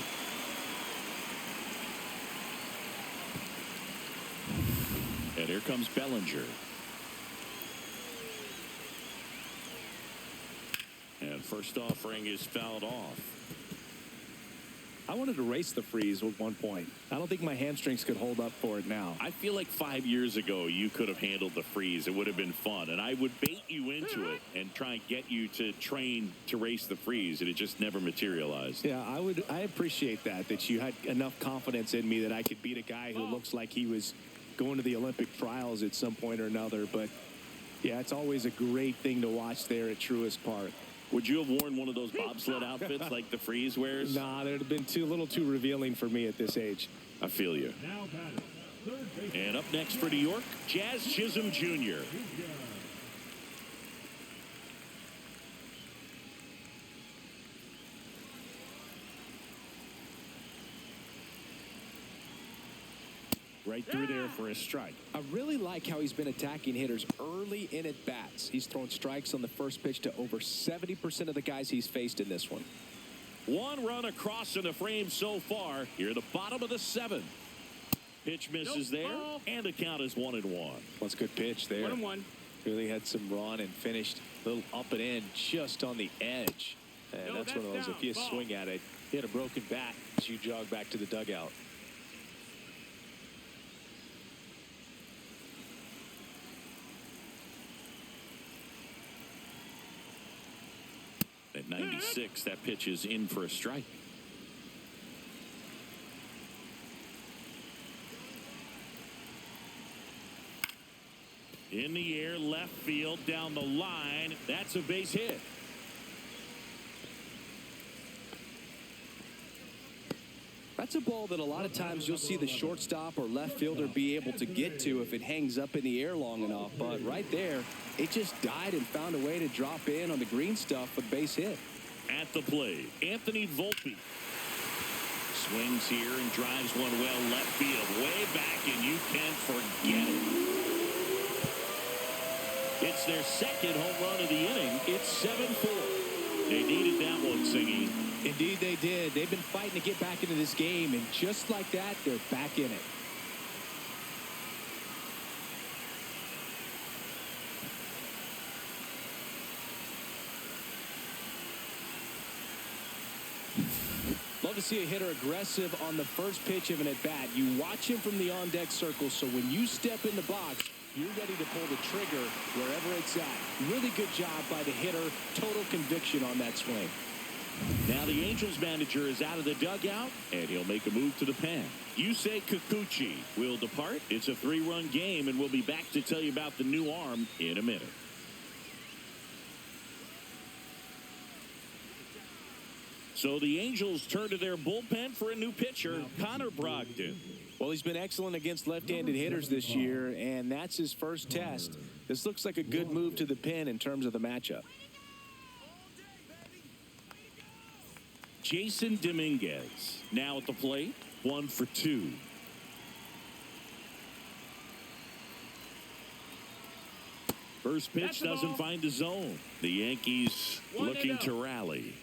And here comes Bellinger. And first offering is fouled off. I wanted to race the freeze at one point. I don't think my hamstrings could hold up for it now. I feel like 5 years ago you could have handled the freeze. It would have been fun. And I would bait you into it and try and get you to train to race the freeze. And it just never materialized. Yeah, I appreciate that you had enough confidence in me that I could beat a guy who looks like he was going to the Olympic trials at some point or another. But, yeah, it's always a great thing to watch there at Truist Park. Would you have worn one of those bobsled outfits like the freeze wears? Nah, they'd have been a little too revealing for me at this age. I feel you. Now batting, third base. And up next for New York, Jazz Chisholm Jr. right through there for a strike. I really like how he's been attacking hitters early in at bats. He's thrown strikes on the first pitch to over 70% of the guys he's faced in this one. One run across in the frame so far. Here at the bottom of the 7th. Pitch misses there, and the count is 1-1. That's a good pitch there. 1-1. Really had some run and finished a little up and in just on the edge. And that's one of those, if you swing at it, hit a broken bat as you jog back to the dugout. At 96, that pitch is in for a strike. In the air, left field, down the line. That's a base hit. That's a ball that a lot of times you'll see the shortstop or left fielder be able to get to if it hangs up in the air long enough. But right there, it just died and found a way to drop in on the green stuff with base hit. At the plate, Anthony Volpe swings here and drives one well left field, way back, and you can't forget it. It's their second home run of the inning. It's 7-4. They needed that one, Singy. Indeed they did. They've been fighting to get back into this game, and just like that, they're back in it. Love to see a hitter aggressive on the first pitch of an at-bat. You watch him from the on-deck circle, so when you step in the box, you're ready to pull the trigger wherever it's at. Really good job by the hitter. Total conviction on that swing. Now the Angels manager is out of the dugout, and he'll make a move to the pen. Yusei Kikuchi will depart. It's a 3-run game, and we'll be back to tell you about the new arm in a minute. So the Angels turn to their bullpen for a new pitcher, Connor Brogdon. Well, he's been excellent against left-handed hitters this year, and that's his first test. This looks like a good move to the pen in terms of the matchup. Jason Dominguez now at the plate, 1 for 2. First pitch doesn't find the zone. The Yankees looking to rally.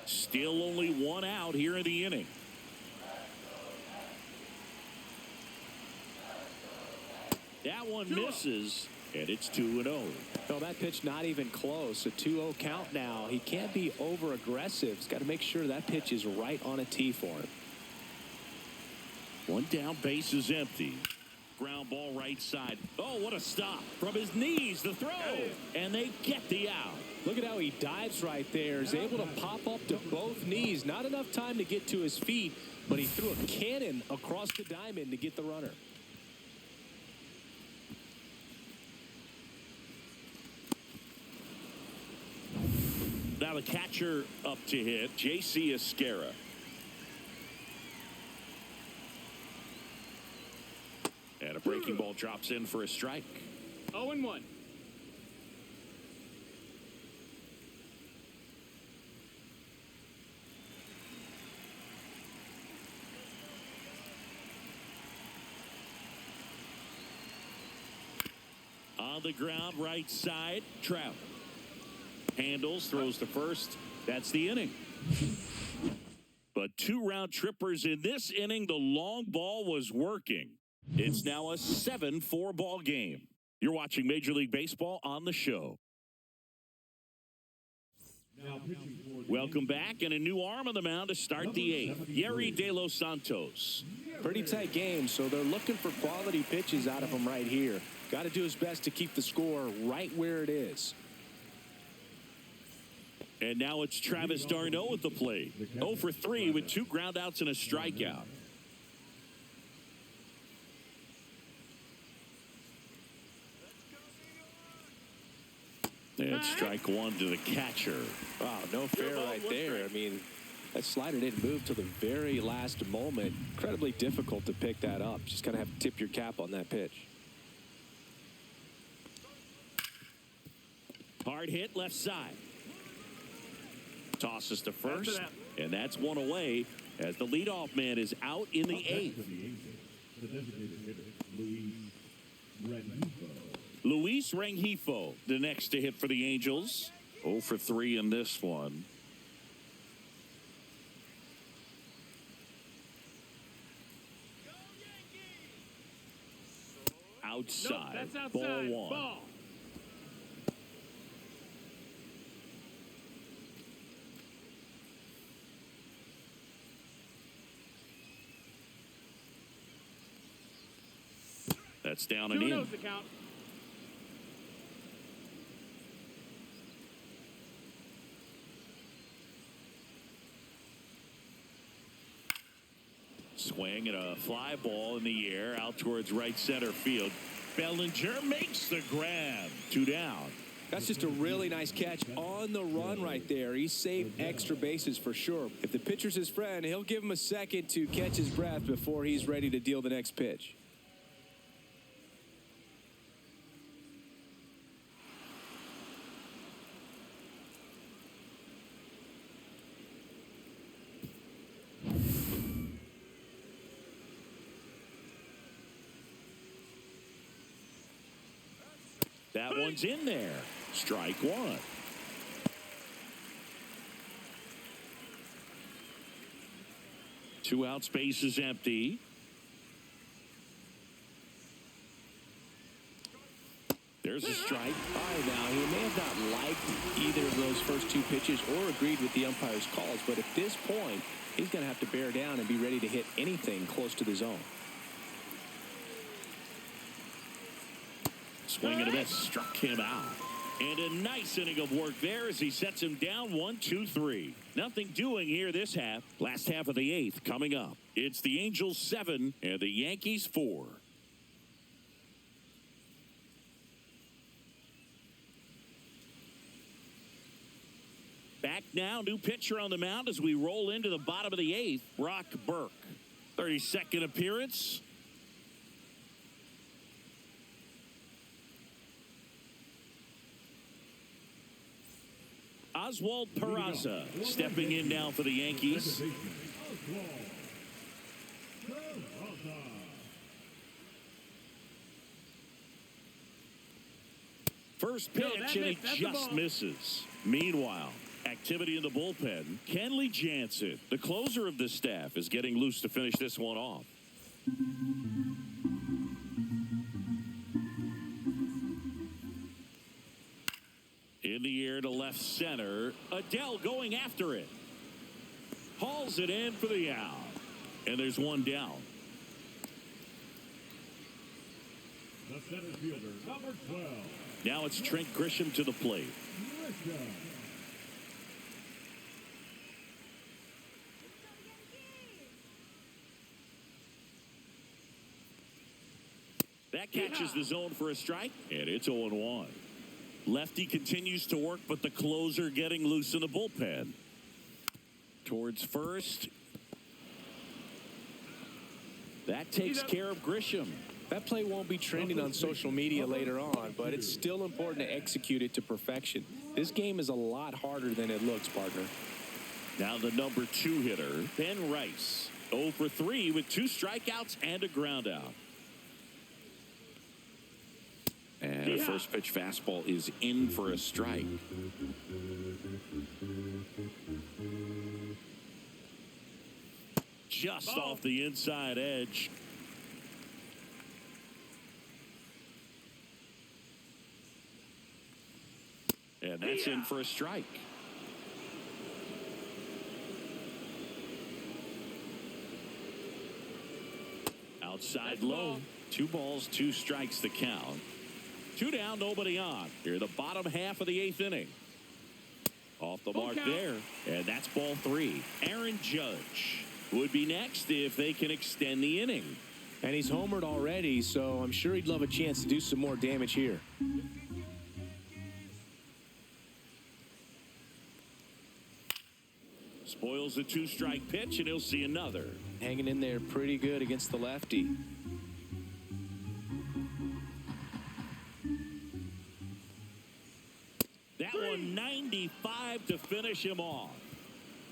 Still only 1 out here in the inning. That one misses, and it's 2-0. Well, that pitch not even close. A 2-0 count now. He can't be over-aggressive. He's got to make sure that pitch is right on a tee for him. 1 down, base is empty. Ground ball right side. Oh, what a stop. From his knees, the throw. And they get the out. Look at how he dives right there. He's able to pop up to both knees. Not enough time to get to his feet, but he threw a cannon across the diamond to get the runner. Now the catcher up to hit, J.C. Esquera. And a breaking ball drops in for a strike. 0-1. On the ground, right side, Trout. Handles, throws to first. That's the inning. But 2 round trippers in this inning. The long ball was working. It's now a 7-4 ball game. You're watching Major League Baseball on the show. Welcome back, and a new arm on the mound to start the 8th. Yerry De Los Santos. Pretty tight game, so they're looking for quality pitches out of him right here. Got to do his best to keep the score right where it is. And now it's Travis d'Arnaud at the plate. 0 for 3 with 2 groundouts and a strikeout. And strike 1 to the catcher. Wow, no fair right there. I mean, that slider didn't move till the very last moment. Incredibly difficult to pick that up. Just kind of have to tip your cap on that pitch. Hard hit left side. Tosses to first. And that's one away as the leadoff man is out in the eighth. The designated hitter, Luis Rengifo, the next to hit for the Angels. 0 for 3 in this one. Outside. Nope, that's outside. Ball 1. Ball. That's down and 2 in. knows the count. Swing and a fly ball in the air out towards right center field. Bellinger makes the grab. 2 down. That's just a really nice catch on the run right there. He saved extra bases for sure. If the pitcher's his friend, he'll give him a second to catch his breath before he's ready to deal the next pitch. That one's in there. Strike 1. Two out, space is empty. There's a strike. All right, now, he may have not liked either of those first 2 pitches or agreed with the umpire's calls, but at this point, he's going to have to bear down and be ready to hit anything close to the zone. Swing and a miss, struck him out. And a nice inning of work there as he sets him down 1, 2, 3. Nothing doing here this half. Last half of the 8th coming up. It's the Angels 7 and the Yankees 4. Back now, new pitcher on the mound as we roll into the bottom of the 8th. Brock Burke. 32nd appearance. Oswald Peraza stepping in now for the Yankees. First pitch, and he just misses. Meanwhile, activity in the bullpen. Kenley Jansen, the closer of the staff, is getting loose to finish this one off. In the air to left center. Adele going after it. Hauls it in for the out. And there's one down. The center fielder, number 12. Now it's Trent Grisham to the plate. That catches the zone for a strike, and it's 0-1. Lefty continues to work, but the closer getting loose in the bullpen. Towards first. That takes care of Grisham. That play won't be trending on social media later on, but it's still important to execute it to perfection. This game is a lot harder than it looks, partner. Now the number 2 hitter, Ben Rice. 0 for 3 with 2 strikeouts and a ground out. And the first pitch fastball is in for a strike. Just off the inside edge. And that's in for a strike. Outside low. 2 balls, 2 strikes the count. 2 down, nobody on. Here the bottom half of the 8th inning. Off the mark there. And that's ball 3. Aaron Judge would be next if they can extend the inning. And he's homered already, so I'm sure he'd love a chance to do some more damage here. Spoils the 2-strike pitch, and he'll see another. Hanging in there pretty good against the lefty. That one 95 to finish him off.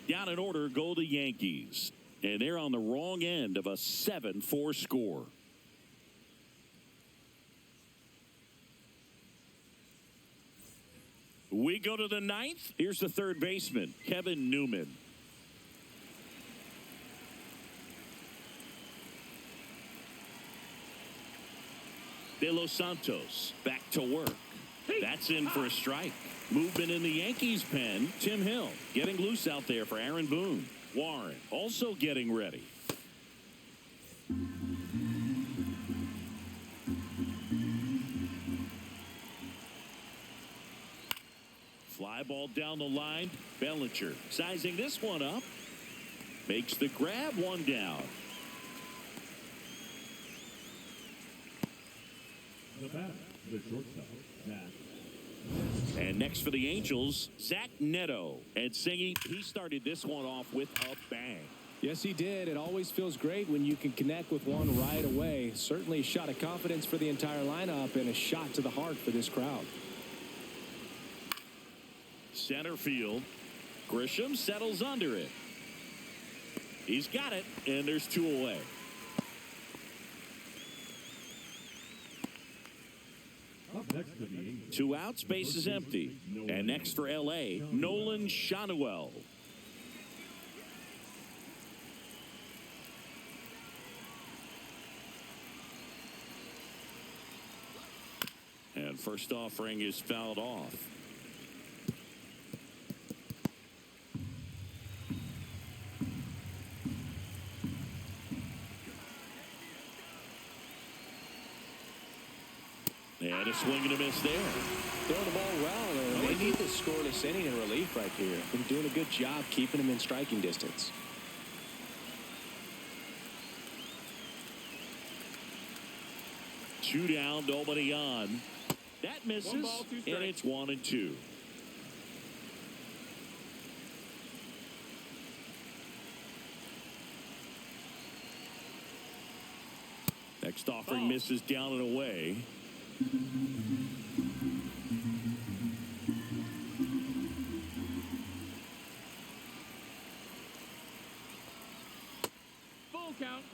Down in order go the Yankees. And they're on the wrong end of a 7-4 score. We go to the ninth. Here's the third baseman, Kevin Newman. De Los Santos back to work. That's in for a strike. Movement in the Yankees pen. Tim Hill getting loose out there for Aaron Boone. Warren also getting ready. Fly ball down the line. Bellinger sizing this one up. Makes the grab, one down. The batter, the shortstop, Zach. And next for the Angels, Zach Neto. And Singy, he started this one off with a bang. Yes, he did. It always feels great when you can connect with one right away. Certainly a shot of confidence for the entire lineup and a shot to the heart for this crowd. Center field. Grisham settles under it. He's got it, and there's two away. Up next to the Angels. 2 outs, base is empty. And next for L.A., Nolan Shanuel. And first offering is fouled off. And a swing and a miss there. Throwing the ball well. They need this scoreless inning in relief right here. Been doing a good job keeping him in striking distance. Two down, nobody on. That misses, One ball, 2 strikes. and it's 1-2. Next offering misses down and away. Full count.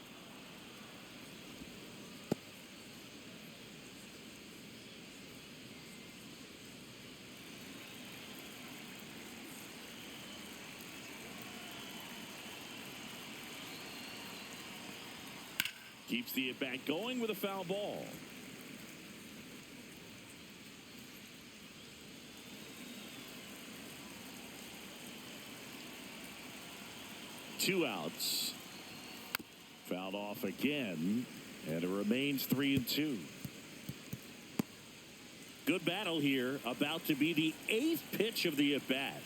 Keeps the at-bat going with a foul ball. Two outs. Fouled off again, and it remains 3-2. Good battle here, about to be the 8th pitch of the at-bat.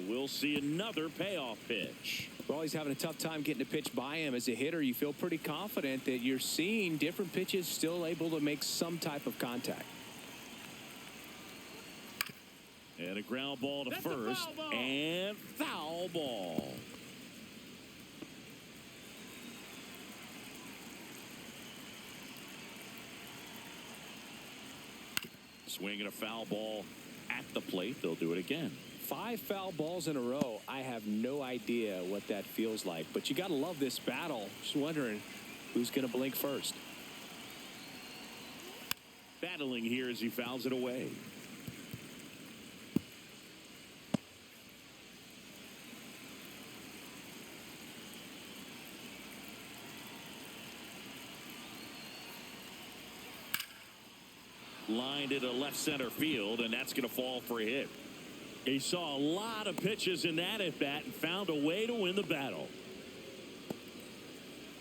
We'll see another payoff pitch. Well, he's having a tough time getting a pitch by him. As a hitter, you feel pretty confident that you're seeing different pitches still able to make some type of contact. And a ground ball to That's a first. foul ball. And foul ball. Swinging a foul ball at the plate. They'll do it again. 5 foul balls in a row. I have no idea what that feels like, but you got to love this battle. Just wondering who's going to blink first. Battling here as he fouls it away. Lined into left center field, and that's going to fall for a hit. He saw a lot of pitches in that at-bat and found a way to win the battle.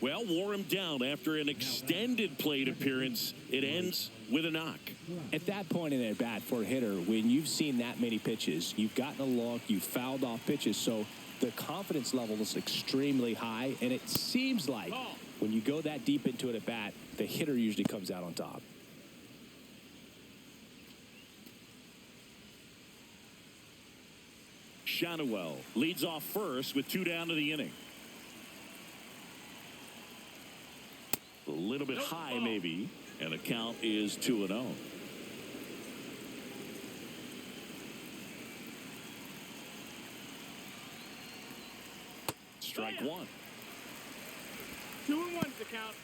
Well, wore him down after an extended plate appearance. It ends with a knock. At that point in at bat for a hitter, when you've seen that many pitches, you've gotten a look, you've fouled off pitches, so the confidence level is extremely high, and it seems like when you go that deep into an at bat, the hitter usually comes out on top. Shanuel leads off first with 2 down to the inning. A little bit high maybe, and the count is 2-0. Strike one. 2-1's the count.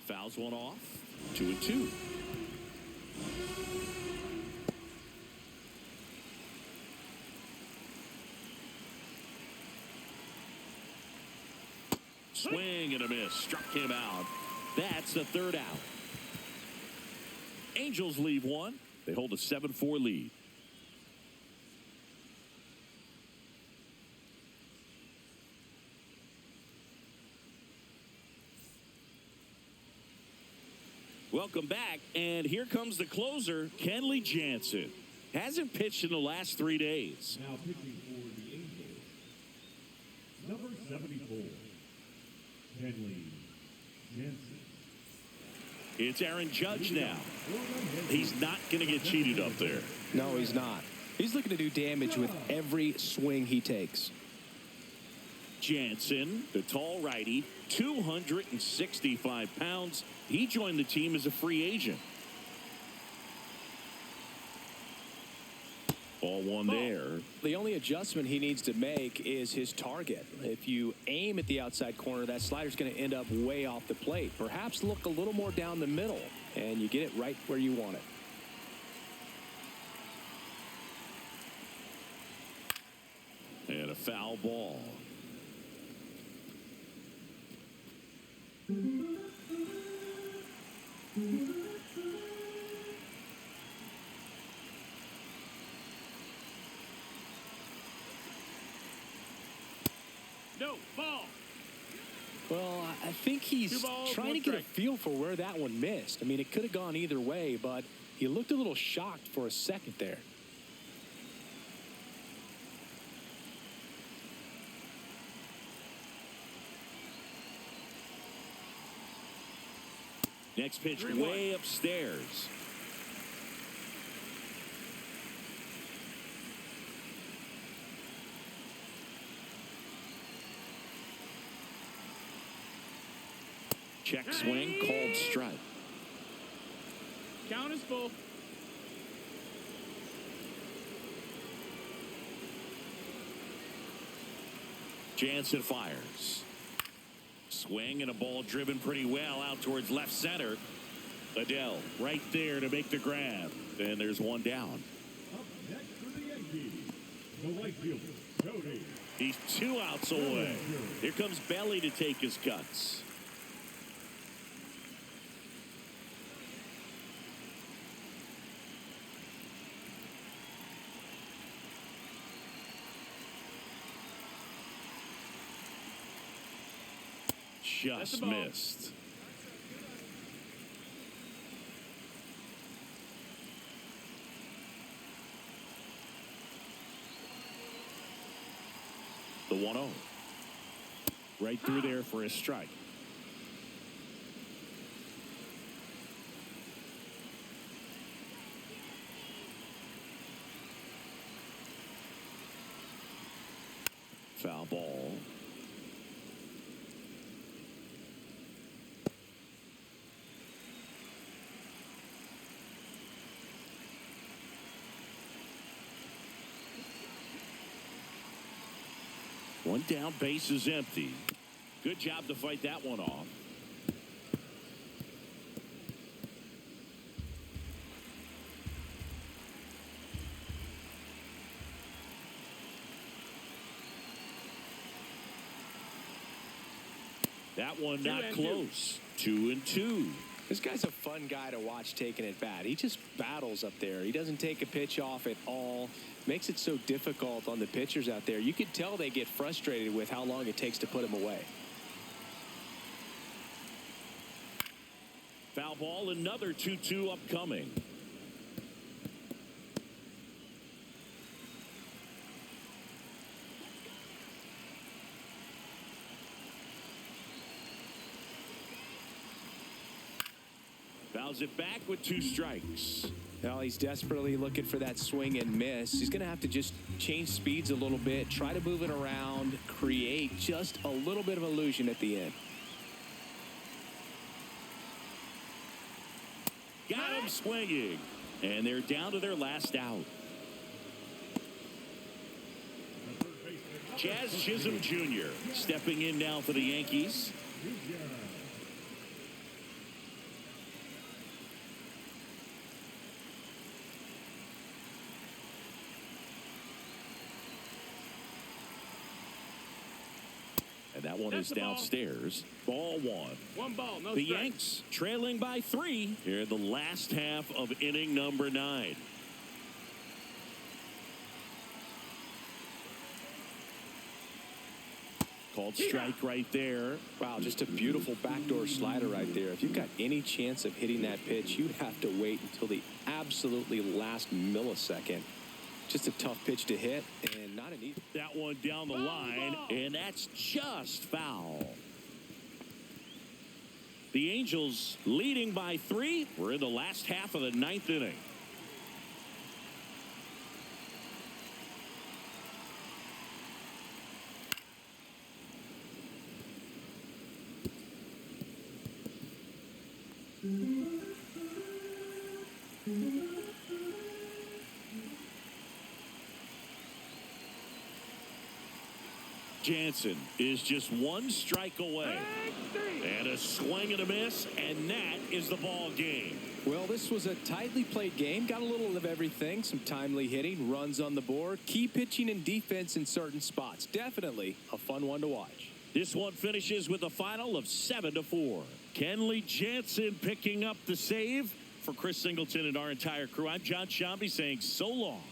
Fouls one off. 2-2. Swing and a miss. Struck him out. That's the third out. Angels leave one. They hold a 7-4 lead. Welcome back, and here comes the closer, Kenley Jansen. Hasn't pitched in the last 3 days. Now pitching for the Angels, number 74, Kenley Jansen. It's Aaron Judge now. He's not going to get cheated up there. No, he's not. He's looking to do damage with every swing he takes. Jansen, the tall righty, 265 pounds. He joined the team as a free agent. Ball one there. The only adjustment he needs to make is his target. If you aim at the outside corner, that slider's going to end up way off the plate. Perhaps look a little more down the middle, and you get it right where you want it. And a foul ball. No, ball. Well, I think he's 2 balls, trying 1 to get a strike. feel for where that one missed. I mean, it could have gone either way, but he looked a little shocked for a second there. Next pitch 3-1. way upstairs. Check swing, called strike. Count is full. Jansen fires. Swing and a ball driven pretty well out towards left center. Adele right there to make the grab. And there's one down. Up next for the Yankees, the right fielder, Cody. He's 2 outs away. Here comes Belly to take his cuts. Just ball. missed. The 1-0. Right through there for a strike. Foul ball. One down, base is empty. Good job to fight that one off. That one not close. 2-2. This guy's a fun guy to watch taking at bat. He just battles up there. He doesn't take a pitch off at all. Makes it so difficult on the pitchers out there. You could tell they get frustrated with how long it takes to put him away. Foul ball, another 2-2 upcoming. Fouls it back with 2 strikes. Now he's desperately looking for that swing and miss. He's going to have to just change speeds a little bit, try to move it around, create just a little bit of illusion at the end. him swinging. And they're down to their last out. Jazz Chisholm Jr. stepping in now for the Yankees. And that one is downstairs. Ball one. One ball, no The strike. Yanks trailing by 3 here in the last half of inning number 9. Called strike right there. Wow, just a beautiful backdoor slider right there. If you've got any chance of hitting that pitch, you have to wait until the absolutely last millisecond. Just a tough pitch to hit, and not an easy. That one down the line, and that's just foul. The Angels leading by 3. We're in the last half of the 9th inning. Jansen is just 1 strike away. And a swing and a miss, and that is the ball game. Well, this was a tightly played game. Got a little of everything. Some timely hitting, runs on the board, key pitching and defense in certain spots. Definitely a fun one to watch. This one finishes with a final of 7-4. Kenley Jansen picking up the save. For Chris Singleton and our entire crew, I'm John Shambi saying so long.